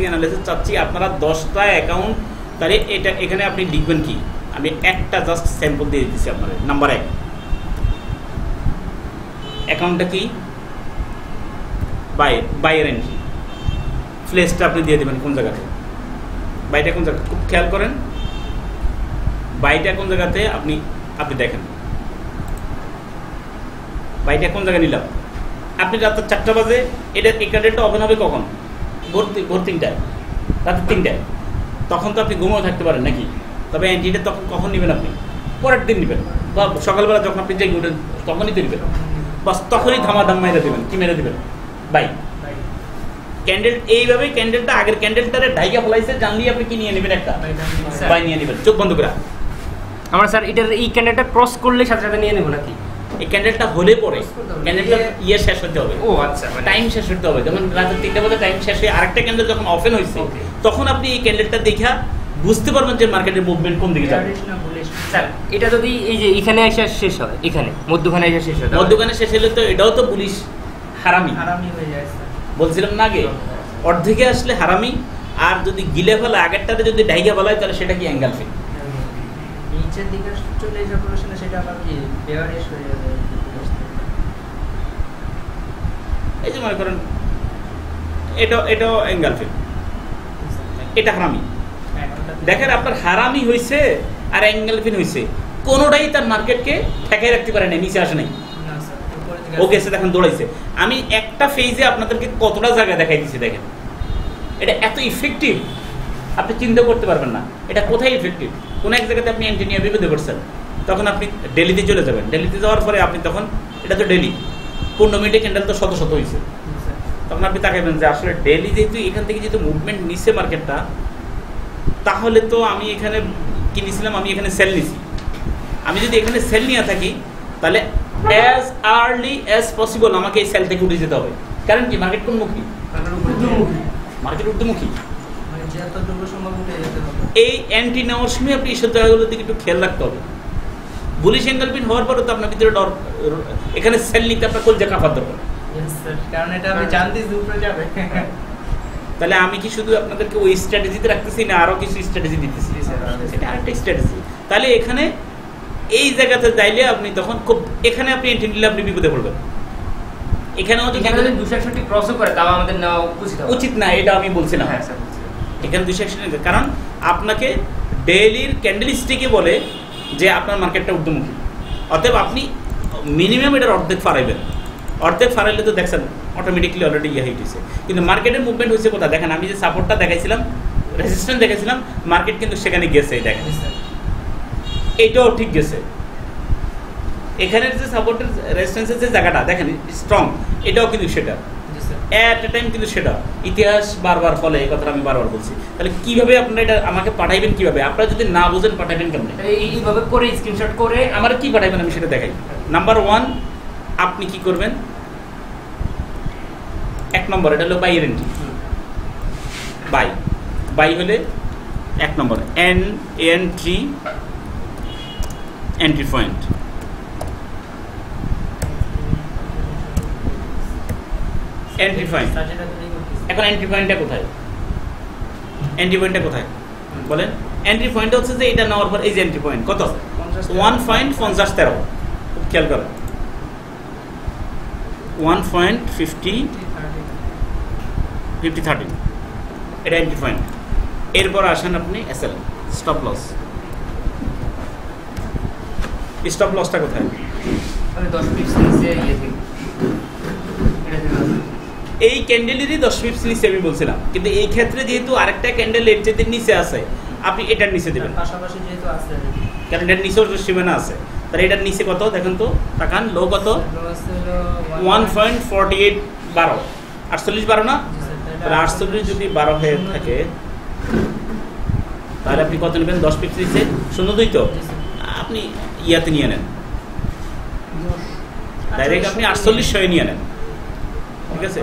Speaker 1: অ্যানালাইসিস চাচ্ছি, আপনারা 10টা অ্যাকাউন্ট, তাহলে এটা এখানে আপনি লিখবেন কি? আমি একটা জাস্ট স্যাম্পল দিয়ে দিচ্ছি আপনাদের। নাম্বার 1 অ্যাকাউন্টটা কি? বাইয়ের এন্ট্রি, ফ্লেসটা আপনি দিয়ে দেবেন কোন জায়গাতে, বাইটা কোন জায়গা, খুব খেয়াল করেন বাইটা কোন জায়গাতে। আপনি দেখেন বাইটা কোন জায়গায় নিলাম। আপনি রাত 4টা বাজে, এটা এই ক্যান্ডেলটা ওপেন হবে কখন? ভোর 3টায়, রাত 3টায়। তখন তো আপনি ঘুমেও থাকতে পারেন নাকি? তবে এন্ট্রিটা তখন কখন নেবেন? আপনি পরের দিন নেবেন, বা সকালবেলা যখন আপনি জেগে উঠেন তখনই তো নেবেন। বাস তখনই ধামাধাম মেরে দেবেন। কি মেরে দেবেন? By candle. এইভাবে ক্যান্ডেলটা আগের ক্যান্ডেলটারে ঢাইকা ফলাইছে জানলেই আপনি কি নিয়ে নেবেন? একটা বাই নিয়ে নেবেন, চোখ বন্ধ করে।
Speaker 2: আমরা স্যার এটার এই ক্যান্ডেলটা ক্রস করলে সাথে সাথে নিয়ে নেব নাকি?
Speaker 1: এই ক্যান্ডেলটা হলে পরে ক্যান্ডেলটা ইয়ে শেষ হতে হবে।
Speaker 2: ও আচ্ছা,
Speaker 1: টাইম শেষ হতে হবে। যেমন রাত 3টা বাজে টাইম শেষ হয়ে আরেকটা ক্যান্ডেল যখন ওপেন হয়েছে, তখন আপনি এই ক্যান্ডেলটা দেখা বুঝতে পারবেন যে মার্কেটের মুভমেন্ট কোন দিকে যাবে।
Speaker 2: স্যার এটা যদি এই যে এখানে এসে শেষ হয়, এখানে মধ্যখানে এসে শেষ হয়,
Speaker 1: মধ্যখানে শেষ হলে তো এটাও তো বুলিশ হারামি
Speaker 3: হয়ে যায় স্যার,
Speaker 1: বলছিলাম না আগে, অর্ধেকে আসলে হারামি। আর যদি গিলে ফেলা আগেরটাতে যদি ঢাইকা ফেলায়, তাহলে সেটা কি এঙ্গেলফিন।
Speaker 3: নিচের দিকে চলে যাওয়ার পরে সেটা আবার কি বেয়ারিশ হয়ে যাবে।
Speaker 1: এই যে মনে করেন এটাও এঙ্গেলফিন, এটা হারামি। দেখেন আপনার হারামি হয়েছে আর এঙ্গেলফিন হয়েছে, কোনোটাই তার মার্কেটকে ঠেকাই রাখতে পারে না, নিচে আসে নাই। ও গেছে, দেখেন দৌড়াইছে। আমি একটা ফেজে আপনাদেরকে কতটা জায়গা দেখাই দিচ্ছি, দেখেন এটা এত ইফেক্টিভ আপনি চিন্তা করতে পারবেন না এটা কোথায় ইফেক্টিভ। কোনো এক জায়গাতে আপনি এন্ট্রি নিয়ে বিপদে পড়ছেন, তখন আপনি ডেলিতে চলে যাবেন। ডেলিতে যাওয়ার পরে আপনি তখন, এটা তো ডেলি 15 মিনিটে ক্যান্ডেল তো শত হয়েছে, তখন আপনি তাকাবেন যে আসলে ডেলি যেহেতু এখান থেকে যেহেতু মুভমেন্ট নিচ্ছে মার্কেটটা, তাহলে তো আমি এখানে কিনেছিলাম, আমি এখানে সেল নিছি। আমি যদি এখানে সেল নিয়ে থাকি, তাহলে অ্যাজ আর্লি অ্যাজ পসিবল আমাকে এই সেল থেকে উঠে যেতে হবে। কারণ কি মার্কেট কোনমুখী? মার্কেট ঊর্ধ্বমুখী,
Speaker 3: মানে যত দ্রুত সম্ভব উঠে যেতে হবে।
Speaker 1: এই অ্যান্টি নেওয়ার সময় আপনি এইসব জায়গাগুলোর দিকে একটু খেয়াল রাখতে হবে। বুলিশ এঙ্গেলপিন হওয়ার পরে তো আপনার ভিতরে ডর, এখানে সেল নিতে আপনার কলজা কাঁপার দরকার।
Speaker 3: কারণ এটা আমি জানতে উপরে যাবে।
Speaker 1: তাহলে আমি কি শুধু আপনাদেরকে ওই স্ট্র্যাটেজিতে রাখতেছি না আরো কিছু স্ট্র্যাটেজি দিতেছি? এটা আরেকটা স্ট্র্যাটেজি। তাহলে এখানে এই জায়গাতে যাইলে আপনি তখন খুব, এখানে আপনি এন্ট্রি নিলে আপনি বিপদে পড়বেন। এখানেও যদি
Speaker 2: 261 ক্রসও করে তাও আমাদের নেওয়া উচিত
Speaker 1: না, এটা আমি বলছি না।
Speaker 2: হ্যাঁ স্যার,
Speaker 1: এখানে 261, কারণ আপনাকে ডেইলির ক্যান্ডেল স্টিকে বলে যে আপনার মার্কেটটা ঊর্ধ্বমুখী, অতএব আপনি মিনিমাম এটার অর্ধেক ফারাইবেন। অর্ধেক ফারাইলে তো দেখছেন অটোমেটিকলি অলরেডি ইয়ে হইতেছে। কিন্তু মার্কেটের মুভমেন্ট হয়েছে কোথায় দেখেন, আমি যে সাপোর্টটা দেখাইছিলাম, রেজিস্ট্যান্স দেখাইছিলাম, মার্কেট কিন্তু সেখানে গেছে। দেখেন এইটাও ঠিক গেছে। এখানের যে সাপোর্টের রেজিস্ট্যান্সের যে জায়গাটা দেখেন স্ট্রং, এটাও কিন্তু সেটা এট এ টাইম কিন্তু সেটা ইতিহাস বারবার ফলে, এই কথাটা আমি বারবার বলছি। তাহলে কিভাবে আপনারা এটা আমাকে পাঠাইবেন, কিভাবে আপনারা যদি না বুঝেন পাঠাবেন কেমনে?
Speaker 2: এইভাবে করে স্ক্রিনশট করে
Speaker 1: আমার কি পাঠাইবেন আমি সেটা দেখাই। নাম্বার 1, আপনি কি করবেন, 1 নম্বর এটা হলো বাইয়ের এন্ট্রি। বাই হলে 1 নম্বর এন্ট্রি পয়েন্ট। এন্ট্রি পয়েন্ট, এখন এন্ট্রি পয়েন্টটা কোথায়? এন্ট্রি পয়েন্টটা কোথায় বলেন? এন্ট্রি পয়েন্টটা হচ্ছে যে এটা নেওয়ার পর এই যে এন্ট্রি পয়েন্ট কত? 1.5013। খুব খেয়াল করেন, 1.5013 এটা এন্ট্রি পয়েন্ট। এরপর আসেন আপনি এসএল, স্টপ লস। স্টপ লসটা কোথায়?
Speaker 2: 10 পিপস নিচে ইয়ে থেকে
Speaker 1: এই ক্যান্ডেলেরই 10 পিপস নিচে আমি বলছিলাম, কিন্তু এই ক্ষেত্রে যেহেতু আরেকটা ক্যান্ডেল এর চেয়ে নিচে আছে, আপনি এটার নিচে দেবেন,
Speaker 3: পাশাপাশি যেহেতু আছে,
Speaker 1: কারণ এটার নিচেও সীমানা আছে। তাহলে এটার নিচে কত দেখেন তো, তাকান, লো কত? 1.4812, 48 না? তাহলে 48 যদি 12 হয়ে থাকে তাহলে আপনি কত নেবেন? 10 পিপস নিচে 0.2 তো আপনি ইয়াতে নিয়ে নেন, ডাইরেক্ট আপনি 48 হয়ে নিয়ে নেন। ঠিক আছে,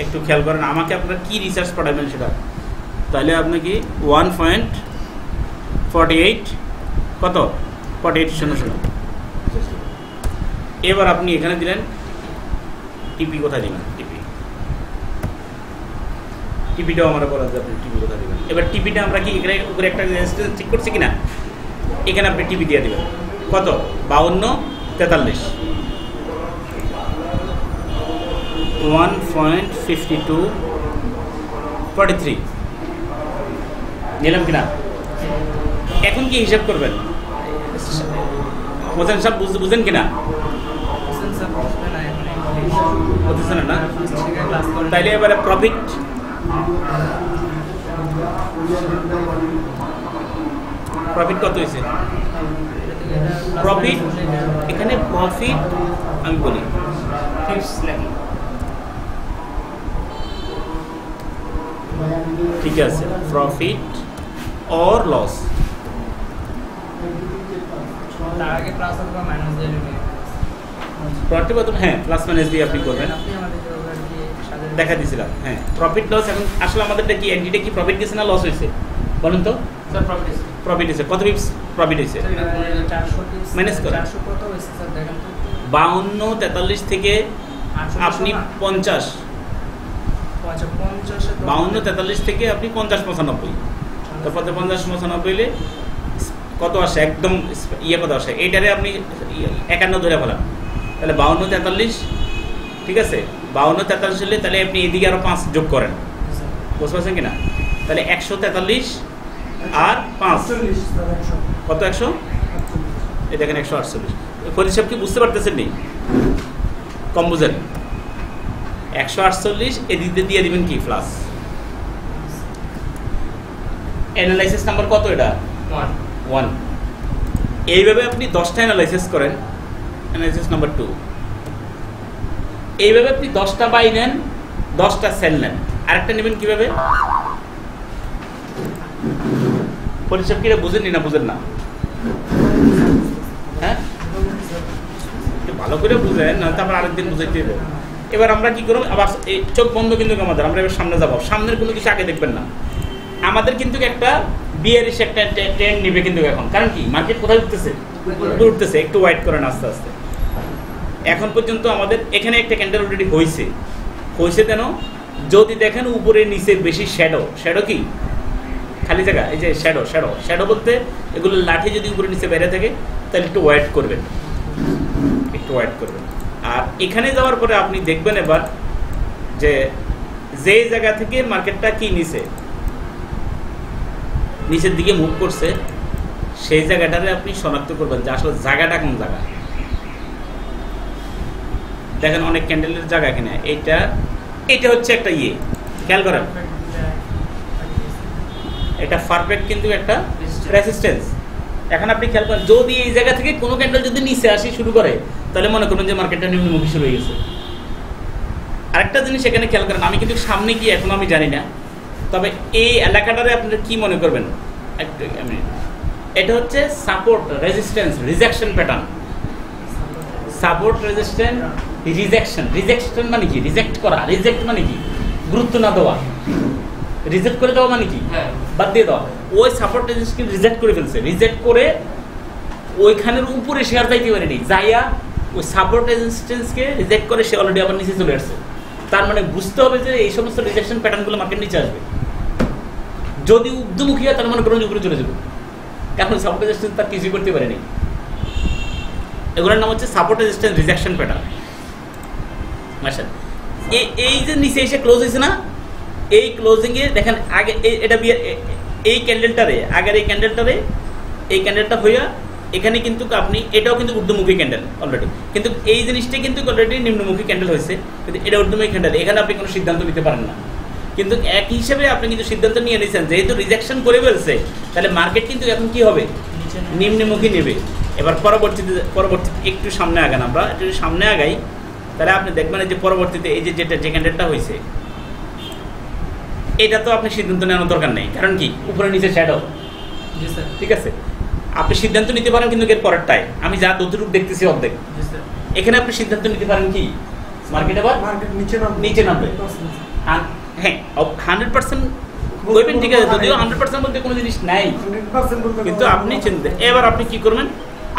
Speaker 1: একটু খেয়াল করেন আমাকে আপনারা কি রিসার্চ পড়াবেন সেটা। তাহলে আপনি কি 1.48 কত? 4800। এবার আপনি এখানে দিলেন টিপি, কোথায় দিবেন টিপিটাও আমরা বলা যায়, আপনি টিপি কোথায় দিবেন। এবার টিপিটা আমরা কি এখানে উপরে একটা রেজিস্ট্যান্স ঠিক করছি কিনা, এখানে আপনি টিপি দিয়ে দিবেন কত? 5243, 1.5243 নিলাম কিনা? এখন কি হিসাব করবেন? হোসেন সাহেব বুঝেন কিনা? বুঝতেছেন না? তাইলে এবারে প্রফিট কত হয়েছে? প্রফিট এখানে প্রফিট আমি বলি
Speaker 2: পিপস নাকি?
Speaker 1: ঠিক আছে, প্রফিট অর লস,
Speaker 3: তার আগে প্লাস অথবা মাইনাস দিয়ে নেবেন।
Speaker 1: হ্যাঁ প্লাস মাইনাস দিয়ে আপনি করবেন,
Speaker 3: আপনি আমাদের
Speaker 1: দেখা দিয়েছিলাম। হ্যাঁ প্রফিট লস, এখন আসলে আমাদেরটা কি এন্ট্রিটা কি প্রফিট গেছে না লস হয়েছে বলুন তো?
Speaker 2: স্যার
Speaker 1: প্রফিট হয়েছে। কত পিপস প্রফিট হয়েছে?
Speaker 3: 400 পিস
Speaker 1: মাইনাস করেন।
Speaker 3: 400 কত হয়েছে স্যার দেখেন তো?
Speaker 1: 5243 থেকে আপনি 50, 5243 থেকে আপনি 50-95, তারপর 50-95 হলে কত আসে? একদম ইয়ে কত আসে? এইটারে আপনি 51 ধরে ফেলান, তাহলে 52-43, ঠিক আছে? 52-43 হলে তাহলে আপনি এদিকে আরো 5 যোগ করেন, বুঝতে পারছেন কিনা? তাহলে 143 আর 5 কত? 100, এই দেখেন 148। ফরিদ সাহেব কি বুঝতে পারতেছেন? নি কম বুঝেন? 148 এদিকে দিয়ে দিবেন কি প্লাস। অ্যানালাইসিস নাম্বার কত? এটা 1। এইভাবে আপনি 10টা অ্যানালাইসিস করেন, অ্যানালাইসিস নাম্বার 2। এইভাবে আপনি 10টা বাই নেন, 10টা সেল নেন। আরেকটা নেবেন কিভাবে? পরিচয় কি বুঝেন না? বুঝেন না? হ্যাঁ ভালো করে বুঝেন, না তারপর আরেকদিন বুঝাইতে হবে। এবার আমরা কি করব? আবার চোখ বন্ধ কিন্তু আমাদের, আমরা এবার সামনে যাবো। সামনের কোনো কিছু আগে দেখবেন না, আমাদের কিন্তু একটা বিয়ারিশ একটা ট্রেন্ড নিবে কিন্তু এখন, কারণ কি মার্কেট কোথায় উঠতেছে, উপরে উঠতেছে, একটু ওয়েট করেন আস্তে আস্তে। এখন পর্যন্ত আমাদের এখানে একটা ক্যান্ডেল অলরেডি হয়েছে কেন, যদি দেখেন উপরে নিচে বেশি শ্যাডো কি খালি জায়গা, এই যে শ্যাডো বলতে এগুলো লাঠি যদি উপরে নিচে বেড়ে থাকে তাহলে একটু ওয়েট করবেন, আর এখানে যাওয়ার পরে আপনি দেখবেন এবার যে যেই জায়গা থেকে মার্কেটটা কি নিচের দিকে মুভ করছে সেই জায়গাটারে আপনি শনাক্ত করবেন যে আসলে জায়গাটা কোন জায়গা। দেখেন অনেক ক্যান্ডেলের জায়গা এখানে, এটা হচ্ছে একটা খেয়াল করেন, এটা পারফেক্ট কিন্তু একটা রেসিস্টেন্স। এখন আপনি খেয়াল করেন যদি এই জায়গা থেকে কোনো ক্যান্ডেল যদি নিচে আসি শুরু করে তাহলে মনে করুন যে মার্কেটটা নিম্নমুখী শুরু হয়ে গেছে। আরেকটা জিনিস এখানে খেয়াল করেন, আমি কিন্তু সামনে গিয়ে এখন আমি জানি না, তবে এই এলাকাটারে আপনারা কি মনে করবেন, এটা হচ্ছে support resistance rejection pattern. Support resistance rejection মানে কি, রিজেক্ট মানে কি, গুরুত্ব না দেওয়া, রিজেক্ট করে দেওয়া মানে কি, বাদ দিয়ে দেওয়া। ওই সাপোর্ট রেজিস্ট্যান্স রিজেক্ট করে ফেলছে, রিজেক্ট করে ওইখানের উপরে শেয়ার যাইতে পারেনি, যাইয়া ওই সাপোর্ট রেজিস্ট্যান্সকে রিজেক্ট করে সে অলরেডি আবার নিচে চলে আসছে। তার মানে বুঝতে হবে যে এই সমস্ত রিজেকশন প্যাটার্নগুলো মার্কেট নিচে আসবে। যদি ঊর্ধ্বমুখী হয় তার মনে করেন উপরে চলে যাবে, কারণ সাপোর্ট রেজিস্ট্যান্স তার কিছুই করতে পারেনি। এগুলোর নাম হচ্ছে সাপোর্ট রেজিস্ট্যান্স রিজেকশন প্যাটার্ন। আচ্ছা, এই যে নিচে এসে ক্লোজ হয়েছে না, এই ক্লোজিংয়ে দেখেন আগে এটা এই ক্যান্ডেলটারে আগের এই ক্যান্ডেলটা হইয়া এখানে কিন্তু আপনি এটাও কিন্তু ঊর্ধ্বমুখী ক্যান্ডেল অলরেডি, কিন্তু এই জিনিসটা কিন্তু অলরেডি নিম্নমুখী ক্যান্ডেল হয়েছে, কিন্তু এটা ঊর্ধ্বমুখী ক্যান্ডেল, এখানে আপনি কোনো সিদ্ধান্ত নিতে পারেন না। কিন্তু এক হিসেবে আপনি কিন্তু সিদ্ধান্ত নিয়ে নিয়েছেন যেহেতু রিজেকশন করে ফেলছে, তাহলে মার্কেট কিন্তু এখন কি হবে, নিম্নমুখী নেবে। এবার পরবর্তীতে একটু সামনে আগান, আমরা একটু সামনে আগাই, তাহলে আপনি দেখবেন যে পরবর্তীতে এই যে ক্যান্ডেলটা হয়েছে এটা তো আপনি সিদ্ধান্ত নেওয়ার দরকার নেই, কারণ কি উপরে নিচে শ্যাডো, ঠিক আছে, আপনি সিদ্ধান্ত নিতে পারেন কিন্তু এর পরেরটায় আমি যা যতটুকু দেখতেছি অর্ধেক, এখানে আপনি সিদ্ধান্ত নিতে পারেন কি মার্কেট আবার নিচে নামবে। হ্যাঁ 100% বলবেন, ঠিক আছে, যদিও 100% বলতে কোনো জিনিস নাই, কিন্তু আপনি চিন্তা। এবার আপনি কি করবেন,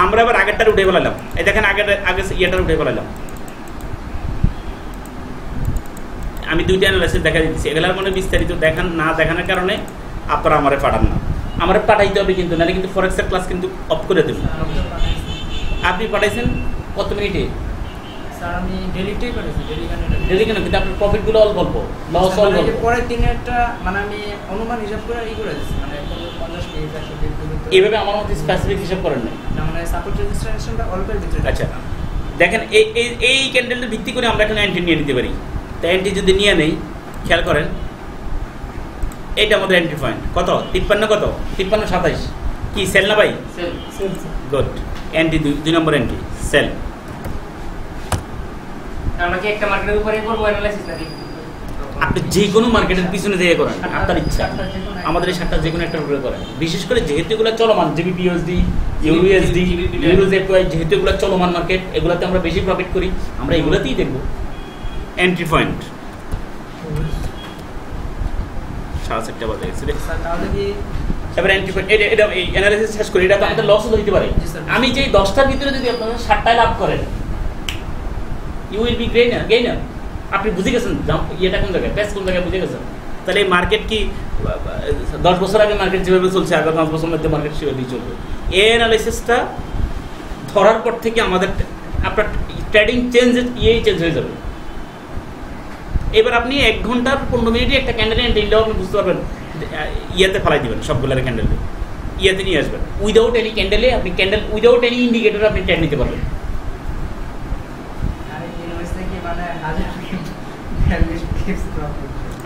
Speaker 1: আমরা এবার আগেরটার উঠে ফেলালাম, এই দেখেন আগে ইয়েটার উঠে ফেলালাম, আমি দুইটা অ্যানালাইসিস দেখা দিচ্ছি, এগুলার মনে বিস্তারিত দেখানোর কারণে আপনারা আমারে পাঠান না, আমারে পাঠাইতে হবে কিন্তু, নাহলে কিন্তু ফরেক্সের ক্লাস কিন্তু অফ করে দেবেন। আপনি পাঠাইছেন কত মিনিটে?
Speaker 3: স্যার আমি ডেলিতেই করেছি,
Speaker 1: ডেলি কেন, কিন্তু আপনার প্রফিটগুলো অল্প লস অল্প,
Speaker 3: পরের দিনেরটা মানে আমি অনুমান হিসাব করে করে দিচ্ছি, মানে 50 মিনিট 100 মিনিট
Speaker 1: এইভাবে আমার মধ্যে স্পেসিফিক হিসাব করেন না,
Speaker 3: মানে সাপোর্ট রেজিস্ট্রেশনটা অল্পের ভিতরে।
Speaker 1: আচ্ছা দেখেন এই ক্যান্ডেলটা ভিত্তি করে আমরা এখন এন্ট্রি নিয়ে নিতে পারি। তো এন্ট্রি যদি নিয়ে নেই, খেয়াল করেন এইটা আমাদের এন্ট্রি পয়েন্ট কত, 53 কত 53 27 কি সেল না ভাই, গুড, এন্ট্রি 2 নম্বর এন্ট্রি সেল।
Speaker 2: আমরা কি একটা মার্কেটের উপরে করব অ্যানালাইসিস নাকি
Speaker 1: আপনি যে কোনো মার্কেটের পিছনে দিয়ে করেন আপনার ইচ্ছা, আমাদের এই সাতটা যে কোনো একটার উপরে করেন, বিশেষ করে যেহেতু এগুলো চলমান জিবিপিউএসডি ইউএসডি ইউরোজেপওয়াই, যেহেতু এগুলো চলমান মার্কেট, এগুলোতে আমরা বেশি প্রফিট করি, আমরা এগুলোতেই দেখব। এন্ট্রি পয়েন্ট 7:30 বাজে গেছে, এবার এন্ট্রি পয়েন্ট এটা এই অ্যানালাইসিস শেষ করি, এটা তো আমাদের লসও হতে পারে। আমি যে 10টার ভিতরে যদি আপনারা 7টায় লাভ করেন, ইউ উইল বি গেইনার। আপনি বুঝে গেছেন ইয়েটা কোন জায়গায়, প্যাস কোন জায়গায় বুঝে গেছেন। তাহলে এই মার্কেট কি 10 বছর আগে মার্কেট যেভাবে চলছে আগামী 5 বছর মধ্যে মার্কেট সেভাবেই চলবে। এই অ্যানালাইসিসটা ধরার পর থেকে আমাদের আপনার ট্রেডিং চেঞ্জ হয়ে যাবে। এবার আপনি 1 ঘন্টার 15 মিনিটে একটা ক্যান্ডেলে এন্ট্রি নিলেও আপনি বুঝতে পারবেন, ইয়েতে ফেলাই দিবেন সবগুলোর ক্যান্ডেলে, ইয়েতে নিয়ে আসবেন, উইদাউট এনি ক্যান্ডেলে আপনি ক্যান্ডেল উইদাউট এনি ইন্ডিকেটর আপনি ট্রেড নিতে পারবেন।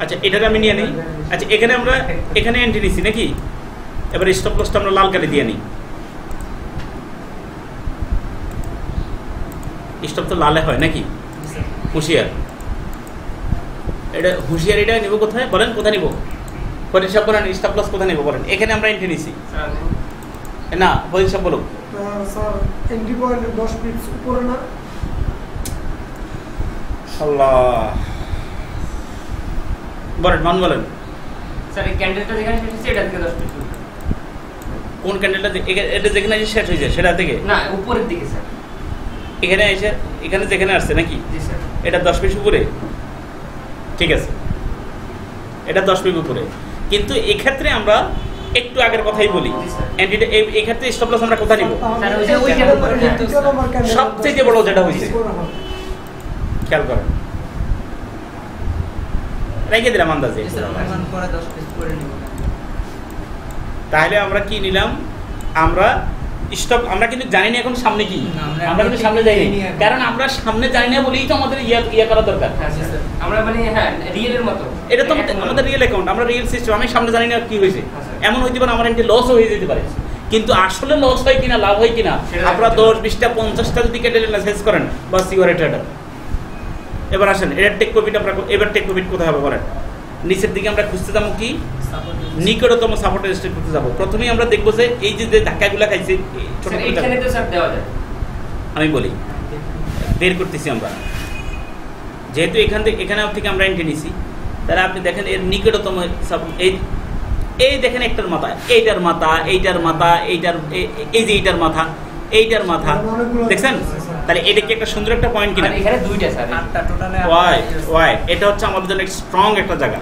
Speaker 1: আচ্ছা এটাকে আমি নিয়ে নিই। আচ্ছা এখানে আমরা এন্ট্রি নিচ্ছি নাকি, এবার স্টপ লসটা আমরা লাল কালি দিয়ে নিই। স্টপ তো লালে হয় নাকি, হুঁশিয়ার, এটা হুঁশিয়ার, এটা নিব কোথায় বলেন, কোথায় নিব পরিষেবা বলেন, স্টপ লস কোথায় নিব বলেন। এখানে আমরা এন্ট্রি নিচ্ছি না, পরিষেবা বলুন
Speaker 4: স্যার এন্ট্রি পয়েন্ট 10 পিপস উপরে না,
Speaker 1: আল্লাহ বলেন মান বলেন
Speaker 2: স্যার এই ক্যান্ডেলটা যেখানে শেষ হচ্ছে এটা থেকে 10 পিস উল্টো।
Speaker 1: কোন ক্যান্ডেলটা এটা যেখানে এসে শেষ হয়েছে সেটা থেকে
Speaker 2: না উপরের দিকে স্যার।
Speaker 1: এখানে এসে এখানে যেখানে আসছে নাকি
Speaker 2: জি স্যার।
Speaker 1: এটা 10 পিস উপরে, ঠিক আছে, এটা 10 পিস উপরে। কিন্তু এক্ষেত্রে আমরা একটু আগের কথাই বলি,
Speaker 2: জি স্যার।
Speaker 1: এই ক্ষেত্রে স্টপ লস আমরা কোথায় নিব?
Speaker 2: স্যার, ওই যে ওইখানে উপরে
Speaker 1: সবচেয়ে বড় যেটা হয়েছে খেয়াল করেন, রেখে দিলাম আন্দাজে।
Speaker 3: অনুমান করে 10 পিস করে নিব।
Speaker 1: তাহলে আমরা কি নিলাম? আমরা স্টপ, আমরা কিন্তু জানি না এখন সামনে কি,
Speaker 3: না,
Speaker 1: আমরা কিন্তু সামনে যাইনি,
Speaker 3: নি এখন।
Speaker 1: কারণ আমরা সামনে জানি না বলেই তো আমাদের ইয়া করা দরকার।
Speaker 2: হ্যাঁ স্যার। আমরা মানে হ্যাঁ রিয়েলের মতো।
Speaker 1: এটা তো আমাদের রিয়েল অ্যাকাউন্ট, আমরা রিয়েল সিস্টেম। আমি সামনে জানি না কি হয়েছে,
Speaker 2: আচ্ছা।
Speaker 1: এমন হইতে পারে আমার এন্ট্রি লস হয়ে যেতে পারে, কিন্তু আসলে লস হয় কিনা লাভ হয় কিনা
Speaker 2: সেটা
Speaker 1: আপনারা
Speaker 2: দেখতে
Speaker 1: 10 20টা 50টা যদি কেটে শেষ করেন বাস ইউ আর এ ট্রেডার। এবার আসেন এর টেক প্রফিট আমরা এবার টেক প্রফিট কোথায় হবে বলেন? নিচের দিকে আমরা খুঁজতে যাবো কি নিকটতম সাপোর্ট রেজিস্টার করতে যাবো। প্রথমেই আমরা দেখবো যে এই যে ধাক্কাগুলো খাইছে ছোট
Speaker 2: স্যার
Speaker 1: ছোট
Speaker 2: এইখানে তো স্যার দেওয়া যায়।
Speaker 1: আমি বলি বের করতেছি আমরা, যেহেতু এখানে থেকে আমরা এন্ট্রি নিছি, তাহলে আপনি দেখেন এর নিকটতম এই দেখেন একটার মাথা, এইটার মাথা, এইটার মাথা, এইটার এই যে এইটার মাথা, এইটার মাথা, দেখছেন? তাহলে এটা কি একটা সুন্দর একটা পয়েন্ট কিনা?
Speaker 2: আর এখানে দুইটা স্যার।
Speaker 3: 8টা টোটালে
Speaker 1: ওয়াই এটা হচ্ছে আমাদের জন্য স্ট্রং একটা জায়গা।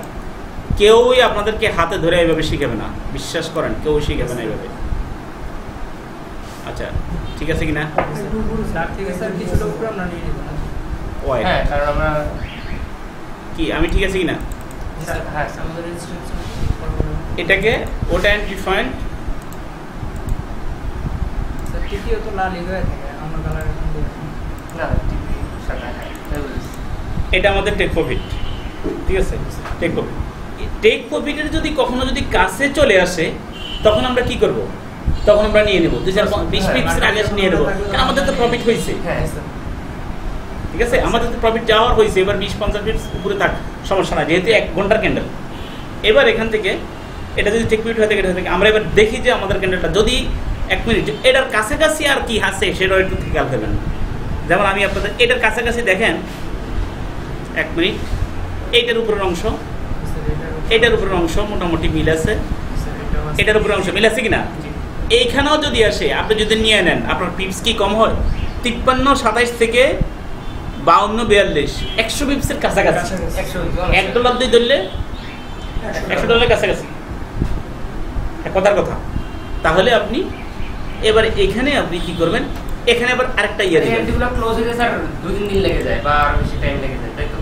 Speaker 1: কেউই আপনাদেরকে হাতে ধরে এইভাবে শিখাবে না, বিশ্বাস করেন, কেউ শিখাবে না এইভাবে। আচ্ছা ঠিক আছে কিনা?
Speaker 3: স্যার ঠিক আছে স্যার, কিছুটা উপরে আমরা নিয়ে নিব না।
Speaker 1: ওয়াই
Speaker 2: হ্যাঁ কারণ আমরা
Speaker 1: কি আমি ঠিক আছে কিনা?
Speaker 2: স্যার হ্যাঁ
Speaker 3: আমাদের রেজিস্ট্রেশন
Speaker 1: এটাকে ওটা এন্ট্রি পয়েন্ট,
Speaker 3: স্যার তৃতীয় তো লাল হয়ে থাকে, আমরা কালার এখন দিই
Speaker 2: না স্যার হ্যাঁ।
Speaker 1: এটা আমাদের টেক প্রফিট, ঠিক আছে? টেক প্রফিট, টেক প্রফিটের যদি কখনো যদি কাছে চলে আসে তখন আমরা কি করব? তখন আমরা নিয়ে নেব 20 পিপসের আগে নিয়ে নেব, কারণ আমাদের তো প্রফিট হয়েছে,
Speaker 2: হ্যাঁ স্যার।
Speaker 1: ঠিক আছে? আমাদের তো প্রফিট যাওয়ার হয়েছে, এবার 20-50 পিপস উপরে থাক সমস্যা না, যেহেতু 1 ঘন্টার ক্যান্ডেল। এবার এখান থেকে এটা যদি টেক প্রফিট হয়ে থাকে আমরা এবার দেখি যে আমাদের ক্যান্ডেলটা যদি 1 মিনিট এটার কাছাকাছি আর কি আছে সেটাও একটু খেয়াল করবেন। যেমন আমি আপনাদের এটার কাছাকাছি দেখেন 1 মিনিট, এইটার উপরের অংশ, এটার উপরের অংশ মোটামুটি মিল আছে, এটার উপরের অংশ মিল আছে কিনা? এইখানেও যদি আসে আপনি যদি নিয়ে নেন আপনার পিপস কি কম হয়? 53-27 থেকে 52-42 100 পিপসের কাছাকাছি। $1 দিয়ে ধরলে $100 কাছাকাছি, কথার কথা। তাহলে আপনি এবার এখানে আপনি কি করবেন? এখানে আবার আরেকটা ইয়ে দিবেন,
Speaker 2: এন্ট্রিগুলো ক্লোজ হতে স্যার 2-3 দিন লেগে যায় বা আর বেশি টাইম লেগে যায়, তাই তো?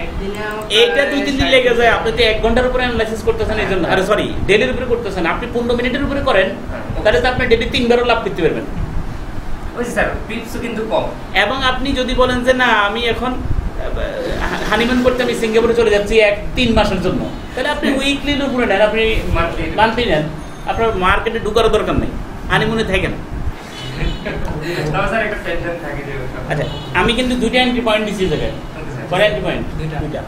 Speaker 3: একদিনে
Speaker 1: এইটা 2-3 দিন লেগে যায়। আপনি তো 1 ঘন্টার উপরে অ্যানালাইসিস করতেছেন, এই জন্য আরে সরি ডেলির উপরে করতেছেন। আপনি 15 মিনিটের উপরে করেন, তাহলে তো আপনি ডেলি 3 বারও লাভ করতে পারবেন।
Speaker 2: ওই স্যার পিপসও কিন্তু কম।
Speaker 1: এবং আপনি যদি বলেন যে না আমি এখন হানিমুন করতে আমি সিঙ্গাপুরে চলে যাচ্ছি 3 মাসের জন্য, তাহলে আপনি উইকলির উপরে নেন, আপনি মান্থলি নেন, আপনার মার্কেটে ঢুকার দরকার নেই, হানিমুনে থাকেন।
Speaker 2: তাও স্যার একটা টেনশন থাকে যে
Speaker 1: আচ্ছা আমি কিন্তু 2টা এন্ট্রি পয়েন্ট দিচ্ছি জায়গায়, কয়টা এন্ট্রি পয়েন্ট? দুইটা,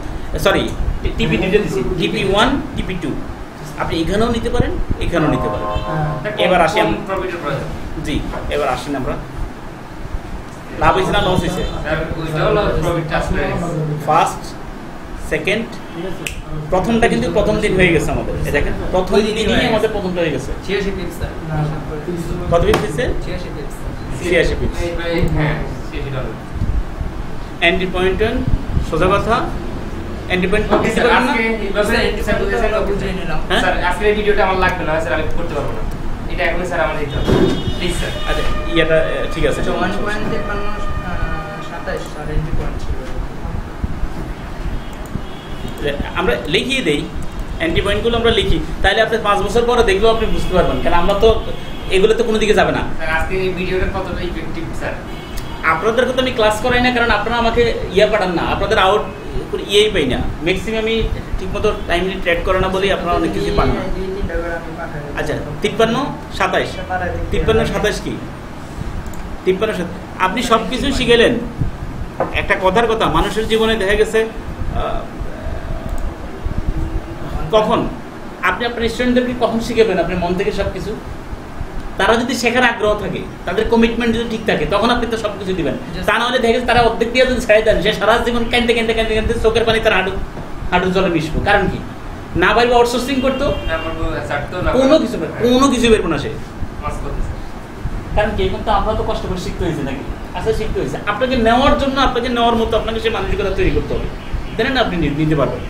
Speaker 1: সরি টিপি দিতে দিছি, TP1 TP2। আপনি এখানেও নিতে পারেন, এখানেও নিতে পারেন। এবার আসি
Speaker 2: প্রফিটের প্রয়োজন।
Speaker 1: জি এবার আসেন আমরা, লাভ হয়েছে না লস হয়েছে?
Speaker 2: স্যার ওইটাও লস প্রফিটটা আসলে
Speaker 1: ফার্স্ট সেকেন্ড প্রথমটা কিন্তু প্রথম দিন হয়ে গেছে আমাদের, এই দেখেন প্রথম দিনই আমাদের প্রথমটা হয়ে গেছে।
Speaker 3: 86 পিপস স্যার।
Speaker 1: কত পিস দিচ্ছে?
Speaker 3: 86 পিপস।
Speaker 1: 86 পিস।
Speaker 2: হ্যাঁ $60।
Speaker 1: এন্ট্রি পয়েন্ট সোজা কথা, এন্ট্রি পয়েন্ট
Speaker 2: ওকে স্যার আজকে এইভাবে স্যার বুঝেছেন না?
Speaker 3: বুঝিয়ে নিলাম।
Speaker 1: হ্যাঁ?
Speaker 2: স্যার আজকের এই ভিডিওটা আমার লাগবে না স্যার, আমি করতে পারবো না এটা, এখন স্যার আমার দিতে হবে প্লিজ স্যার।
Speaker 1: আচ্ছা ইয়েটা ঠিক আছে,
Speaker 3: 1.57 স্যার এন্ট্রি পয়েন্ট ছিল।
Speaker 1: আমরা লিখিয়ে দেই এন্ট্রি পয়েন্টগুলো আমরা লিখি, তাহলে আপনি 5 বছর পরে দেখলেও আপনি বুঝতে পারবেন, কারণ আমরা তো এগুলো তো কোনো দিকে যাবে না।
Speaker 2: স্যার আজকে এই ভিডিওটা কতটা ইফেক্টিভ স্যার?
Speaker 1: আপনাদেরকে তো আমি ক্লাস করাই না, কারণ আপনারা আমাকে পাঠান না, আপনাদের আউট ইয়েই পাই না, ম্যাক্সিমাম আমি ঠিকমতো টাইমলি ট্রেড করে না বলেই আপনারা অনেক কিছু পান না।
Speaker 3: 2-3টা করে আমি পাঠাই।
Speaker 1: আচ্ছা 53-27 কি 53-27 আপনি সব কিছু শিখেলেন। একটা কথার কথা, মানুষের জীবনে দেখা গেছে কখন আপনি আপনার স্টুডেন্টদেরকে কখন শিখাবেন? আপনি মন থেকে সব কিছু, তারা যদি শেখার আগ্রহ থাকে, তাদের কমিটমেন্ট যদি ঠিক থাকে, তখন আপনি তো সব কিছু দিবেন। তা নাহলে দেখে তারা অর্ধেক দিয়ে যদি ছেড়ে দেন, সে সারা জীবন কাঁদতে চোখের পানি তার হাঁটুর জলে মিশবো। কারণ কি? না পারবে আউটসোর্সিং করতো,
Speaker 2: না পারবো ছাড়তো না
Speaker 1: কোনো কিছু বেরবো না সে।
Speaker 2: মাস করতেছে
Speaker 1: কারণ কি এখন তো আমরা তো কষ্ট করে শিখতে হয়েছে নাকি, আচ্ছা শিখতে হয়েছে, আপনাকে নেওয়ার জন্য আপনাকে নেওয়ার মতো আপনাকে সে মানসিকতা তৈরি করতে হবে, জানেন না আপনি নিতে পারবেন।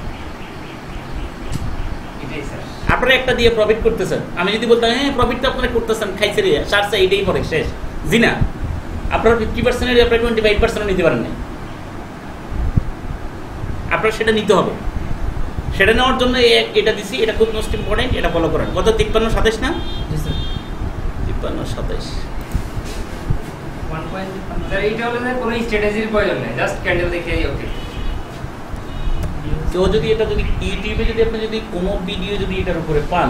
Speaker 2: এটাই স্যার।
Speaker 1: আপনারা একটা দিয়ে প্রফিট করতেছেন, আমি যদি বলতাম হ্যাঁ প্রফিট তো আপনারা করতেছেন খাইছে রে সারছে এইটাই পরে শেষ, জি না, আপনারা 50% আপনারা 25% নিতে পারেন না, আপনার সেটা নিতে হবে। সেটা নেওয়ার জন্য এটা দিছি, এটা খুব মোস্ট ইম্পর্টেন্ট, এটা ফলো করেন। কত 53-27 না?
Speaker 3: জি স্যার
Speaker 1: 53-27।
Speaker 3: 1.53
Speaker 2: স্যার এইটা হলো যে কোনো স্ট্র্যাটেজির প্রয়োজন নেই, জাস্ট ক্যান্ডেল দেখেই ওকে।
Speaker 1: কেউ যদি এটা যদি ইউটিউবে যদি আপনি যদি কোনো ভিডিও যদি এটার উপরে পান,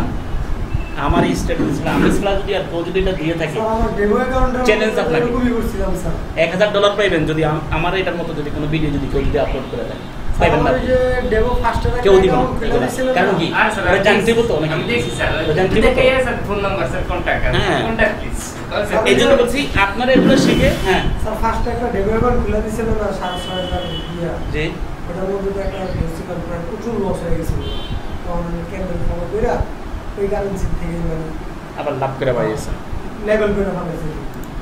Speaker 1: আমার এই স্ট্যাটাস আমি ক্লাস যদি আর কেউ যদি এটা দিয়ে থাকে
Speaker 4: স্যার আমার ডেমো অ্যাকাউন্টে
Speaker 1: Challenge আপনাকে।
Speaker 4: এরকমই করছিলাম স্যার।
Speaker 1: $1000 পাইবেন যদি আমার এটার মতো যদি কোনো ভিডিও যদি কেউ যদি আপলোড করে দেয়, পাইবেন না,
Speaker 4: আমার যে ডেমো ফার্স্টে
Speaker 1: কেউ দিবে না এগুলা। কারণ কি
Speaker 2: আর স্যার
Speaker 1: ওরা জানতে তো নাকি,
Speaker 2: আমি দেখছি স্যার,
Speaker 1: ওরা জানতে
Speaker 2: দেখে sir phone number sir contact
Speaker 1: হ্যাঁ।
Speaker 2: Contact please.
Speaker 1: এই জন্য বলছি আপনারা এগুলো শিখে হ্যাঁ
Speaker 4: স্যার ফার্স্টে একটা ডেমো অ্যাকাউন্ট খুলে দিয়েছিল না 6,500 দিয়া,
Speaker 1: যে
Speaker 4: ওটার মধ্যে তো একটা বেসিক কন্ট্রাক্ট প্রচুর লস হয়ে গেছিল, তখন আমি ক্যান্ডেল ফলো কইরা ওই কারেন্সি থেকে মানে
Speaker 1: আবার লাভ করে পাইয়েছে।
Speaker 4: লেভেল করে ফেলেছি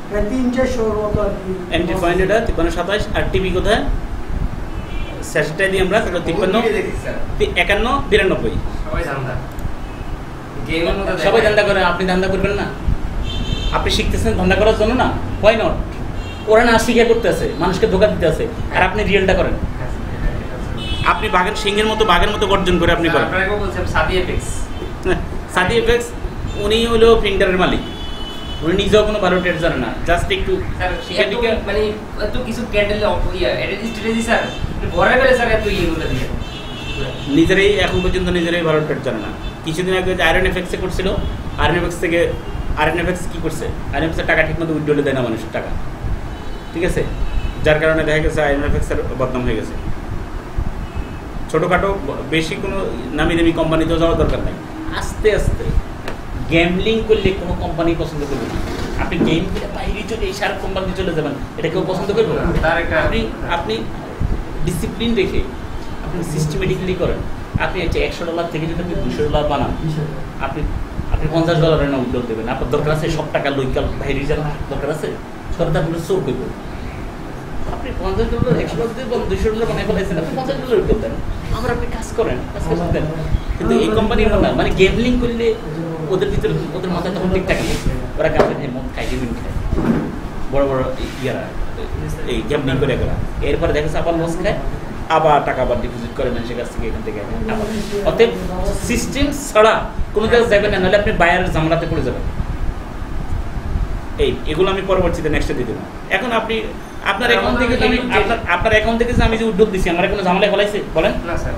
Speaker 4: প্রায় 3-400 মতো আর কি।
Speaker 1: এন্ট্রি পয়েন্ট এটা 53-27 আর টিভি কোথায় সেটাই দিয়ে আমরা 53
Speaker 2: দেখছি স্যার
Speaker 1: 51-92
Speaker 2: সবাই জানতা গেমের মধ্যে
Speaker 1: সবাই ধান্দা করে, আপনি ধান্দা করবেন না? আপনি শিখতেছেন ধান্দা করার জন্য না, হোয়াই নট? ওরা না শিখে করতেছে, মানুষকে ধোকা দিতে আছে, আর আপনি রিয়েলটা করেন। আপনি বাঘের সিংহের মতো বাঘের মতো গর্জন করে আপনি করেন।
Speaker 2: আপনাকে বলছেন সাদি এফেক্স।
Speaker 1: সাদি এফেক্টস উনি হলো প্রিন্টারের মালিক, উনি নিজেও কোনো ভালো ট্রেড জানে না, জাস্ট একটু
Speaker 2: স্যার
Speaker 1: সেদিকে
Speaker 2: মানে এত কিছু ক্যান্ডেল এটা স্ট্র্যাটেজি স্যার ভরে ফেলে স্যার এত ইয়েগুলো দিয়ে
Speaker 1: নিজেরাই এখন পর্যন্ত নিজেরাই ভালো ট্রেড জানে না। কিছুদিন আগে যে আয়রন এফেক্টসে করছিল, আয়রন এফেক্টস থেকে আয়রন এফেক্টস কী করছে, আয়রন এফেক্টসের টাকা ঠিক মতো উইথড্রলে দেয় না মানুষের টাকা, ঠিক আছে, যার কারণে দেখা গেছে আয়রন এফেক্টসের বদনাম হয়ে গেছে। ছোটোখাটো বেশি কোনো নামি দামি কোম্পানিতেও যাওয়ার দরকার নাই, আস্তে আস্তে গ্যামলিং করলে কোনো কোম্পানি পছন্দ করবে না। আপনি গেম খেলে বাইরে চলে এই সার কোম্পানিতে চলে যাবেন, এটা কেউ পছন্দ করবে না।
Speaker 2: তার একটা
Speaker 1: আপনি ডিসিপ্লিন রেখে আপনি সিস্টেমেটিক্যালি করেন। আপনি হচ্ছে $100 থেকে যদি আপনি $200 বানান, আপনি $50 না উইথড্রল দেবেন। আপনার দরকার আছে সব টাকা লইকাল বাইরে যান, দরকার আছে সরকার আপনার চোর করব। আপনি $50 $100 দিয়ে $200 বানাই ফেলাইছেন, আপনি $50 উইথড্রল দেন, আবার আপনি কাজ করেন, কাজ করতে দেন। কিন্তু এই কোম্পানির না, মানে গেমলিং করলে ওদের ভিতরে ওদের মাথায় তখন ঠিক থাকে, ওরা গার্লফ্রেন্ড মদ খায়, গেমিং খায়, বড় বড় ইয়ারা এই গেমলিং করে করা, এরপরে দেখা যাচ্ছে আবার লস খায়, আবার টাকা আবার ডিপোজিট করে মানুষের কাছ থেকে, এখান থেকে আবার। অতএব সিস্টেম ছাড়া কোনো জায়গায় যাবেন না, নাহলে আপনি বায়ারের ঝামেলাতে পড়ে যাবেন। এগুলো আমি পরবর্তীতে নেক্সটে দিয়ে দেবো। এখন আপনি আপনার অ্যাকাউন্ট থেকে আমি আপনার অ্যাকাউন্ট থেকে যে আমি যে উইথড্রল দিচ্ছি, আমার কোনো ঝামেলা ফলাইছে বলেন
Speaker 2: না স্যার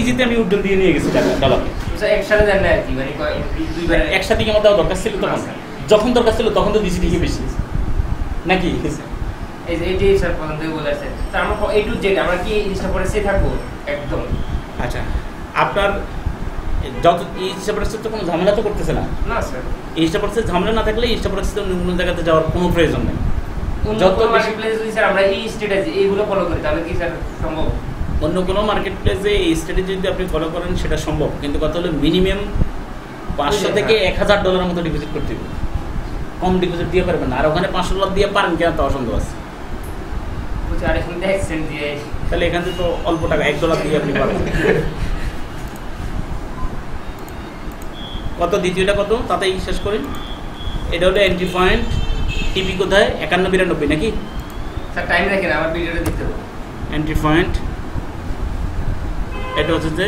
Speaker 1: ইজিতে আমি উইথড্রল দিয়ে নিয়ে গেছি টাকা ডলারে।
Speaker 2: স্যার একসাথে দেন না আর কি, মানে দুইবার
Speaker 1: একসাথে কি আমার দেওয়া দরকার ছিল তখন? যখন দরকার ছিল তখন তো দিছি ঠিকই বেশি নাকি?
Speaker 2: এই যে এইটাই স্যার প্রথম থেকে বলে আসছে স্যার, আমরা A to Z আমরা কি জিনিসটা পরে সে থাকবো একদম।
Speaker 1: আচ্ছা, আপনার যত ইচ্ছা পড়ছে তো কোনো ঝামেলা তো করতেছে না।
Speaker 2: না স্যার
Speaker 1: ইচ্ছা পড়ছে ঝামেলা না থাকলে ইচ্ছা পড়ছে অন্য জায়গাতে যাওয়ার কোনো প্রয়োজন নেই।
Speaker 2: যত বেশি প্লেস যদি স্যার আমরা এই স্ট্র্যাটেজি এইগুলো ফলো করি তাহলে কি স্যার সম্ভব?
Speaker 1: অন্য কোনো মার্কেট প্লেসে এই স্ট্র্যাটেজি যদি আপনি ফলো করেন সেটা সম্ভব, কিন্তু কথা হলো মিনিমাম $500 থেকে $1000 মতো ডিপোজিট করতে হবে, কম ডিপোজিট দিয়ে পারবেন না। আর ওখানে $500 দিয়ে পারেন কিনা তা অসন্দেহ আছে।
Speaker 2: বুঝছি, আর এখান থেকে এক্সচেঞ্জ দিয়ে
Speaker 1: তাহলে এখান থেকে তো অল্প টাকা $1 দিয়ে আপনি পাবেন। কত দ্বিতীয়টা কত তাতেই শেষ করি। এটা হলো এন্ট্রি পয়েন্ট, টিপি কোথায় 51-92 নাকি?
Speaker 2: স্যার টাইম দেখেন আমার ভিডিওটা দেখতে হবে।
Speaker 1: এন্ট্রি পয়েন্ট এটা হচ্ছে যে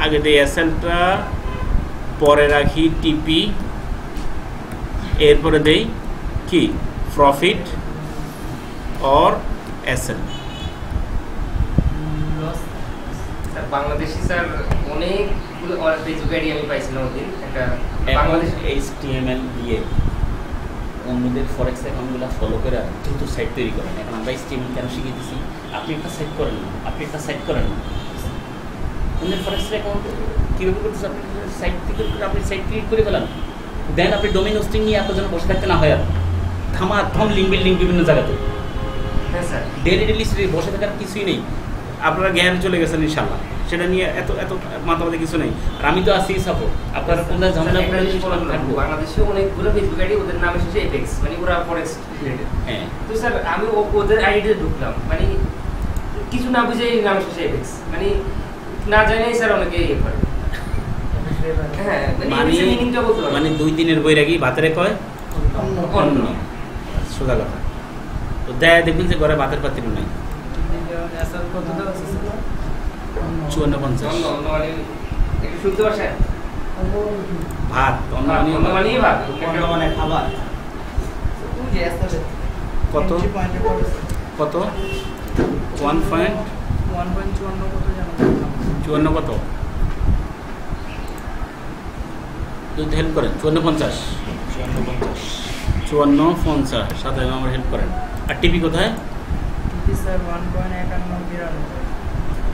Speaker 1: আগে দিই এসএলটা, পরে রাখি টিপি, এরপরে দেই কি profit or SL.
Speaker 2: Sir Bangladeshi sir অনেকগুলো ফেসবুক আইডি আমি পাইছিলাম ওদিন, একটা বাংলাদেশ
Speaker 1: HTML দিয়ে অন্যদের ফরেক্স অ্যাকাউন্টগুলো ফলো করে দ্রুত সাইট তৈরি করেন। এখন আমরা HTML কেন শিখিয়ে দিচ্ছি, আপনি একটা সাইট করেন না, আপনি একটা সাইট করেন না, অন্যের ফরেক্স অ্যাকাউন্ট কীভাবে করতেছে আপনি সাইট থেকে আপনি সাইট ক্রিয়েট করে ফেলান, দেন আপনি ডোমেইন হোস্টিং নিয়ে আপনার জন্য বসে থাকতে না হয়, আর থাম লিঙ্ক বিল্ডিং বিভিন্ন জায়গাতে
Speaker 2: হ্যাঁ স্যার।
Speaker 1: ডেলি বসে থাকার কিছুই নেই। আপনারা জ্ঞান চলে গেছেন ইনশাল্লাহ, সেটা নিয়ে এত মাথামাতি কিছু নেই। আর আমি তো আছি সাপোর্ট, আপনারা কোন ঝামেলা করে থাকবো।
Speaker 2: বাংলাদেশে অনেকগুলো ফেসবুক আইডি, ওদের নাম এসেছে এপেক্স, মানে ওরা ফরেক্স রিলেটেড।
Speaker 1: হ্যাঁ,
Speaker 2: তো স্যার আমি ওদের আইডিতে ঢুকলাম, মানে কিছু না বুঝে নাম এসেছে এপেক্স, মানে না জানেই স্যার অনেকে ইয়ে করে। হ্যাঁ, মানে মিনিংটা বলতে পারবো।
Speaker 1: মানে 2 দিনের বৈরাগী ভাতের কয় অন্ন, সোজা কথা। তো দেখবেন যে ঘরে ভাতের পাতিল নাই। 54-50
Speaker 2: অন্য মানে একটু শুনতে পারছেন?
Speaker 1: ভাত, অন্ন
Speaker 2: মানেই ভাত,
Speaker 3: মানে খাবার
Speaker 1: কত কত 1.54 কত যদি হেল্প করেন 54-50 সাথে আমার হেল্প করেন। আর টিভি কোথায়?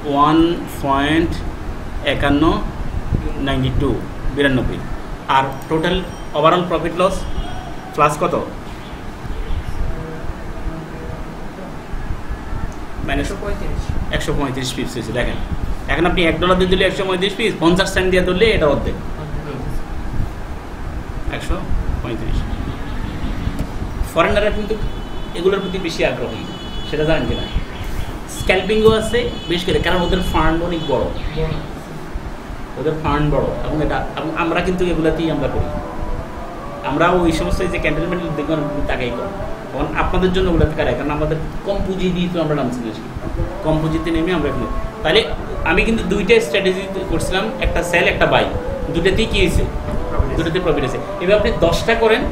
Speaker 1: 1.92 আর total overall profit loss plus কত? মাইনাস 135 পিস হয়েছে। দেখেন এখন আপনি $1 দিয়ে দিলে 135 পিস, 50 সেন্ট দিয়ে ধরলে এটা অর্ধেক 135। ফরেনাররা কিন্তু এগুলোর প্রতি বেশি আগ্রহী, সেটা জানেন কিনা? স্ক্যালপিংও আছে বেশ করে, কারণ ওদের ফান্ড অনেক বড়, ওদের ফান্ড বড়। এবং আমরা কিন্তু এগুলাতেই আমরা করি। আমরা ওই সমস্ত যে ক্যান্টনমেন্ট দেখবেন তাকেই করি, তখন আপনাদের জন্য ওগুলোতে কারাই, কারণ আমাদের কম পুঁজি দিয়ে তো আমরা নামছি না, কম পুঁজিতে নেমে আমরা এখানে। তাহলে আমি কিন্তু 2টা স্ট্র্যাটেজি করছিলাম, একটা সেল একটা বাই, দুটাতেই কী হয়েছে? দুটোতে প্রফিট আছে। এবার আপনি 10টা করেন,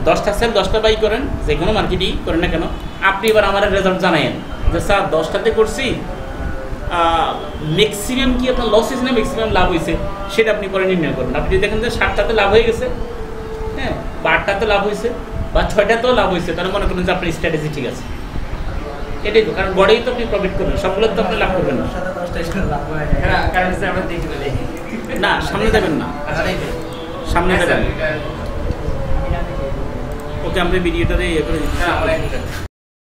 Speaker 1: 10টা সেল 10টা বাই করেন, যে কোনো মার্কেটই করেন না কেন, আপনি এবার আমার রেজাল্ট জানায়েন যে স্যার 10টাতে করছি, ম্যাক্সিমাম কি আপনার লস হয়েছে না ম্যাক্সিমাম লাভ হয়েছে, সেটা আপনি করে নির্ণয় করবেন। আপনি যদি দেখেন যে 7টাতে লাভ হয়ে গেছে, হ্যাঁ, বা 8টাতে লাভ হয়েছে, বা 6টাতেও লাভ হয়েছে, তাহলে মনে করেন যে আপনার স্ট্র্যাটেজি ঠিক আছে। এটাই তো, কারণ গড়েই তো আপনি প্রফিট করবেন, সবগুলো তো আপনি লাভ করবেন না। না, সামনে দেবেন না, সামনে দেবেন। ওকে, আমরা ভিডিওটাতে ইয়ে করে দিচ্ছি।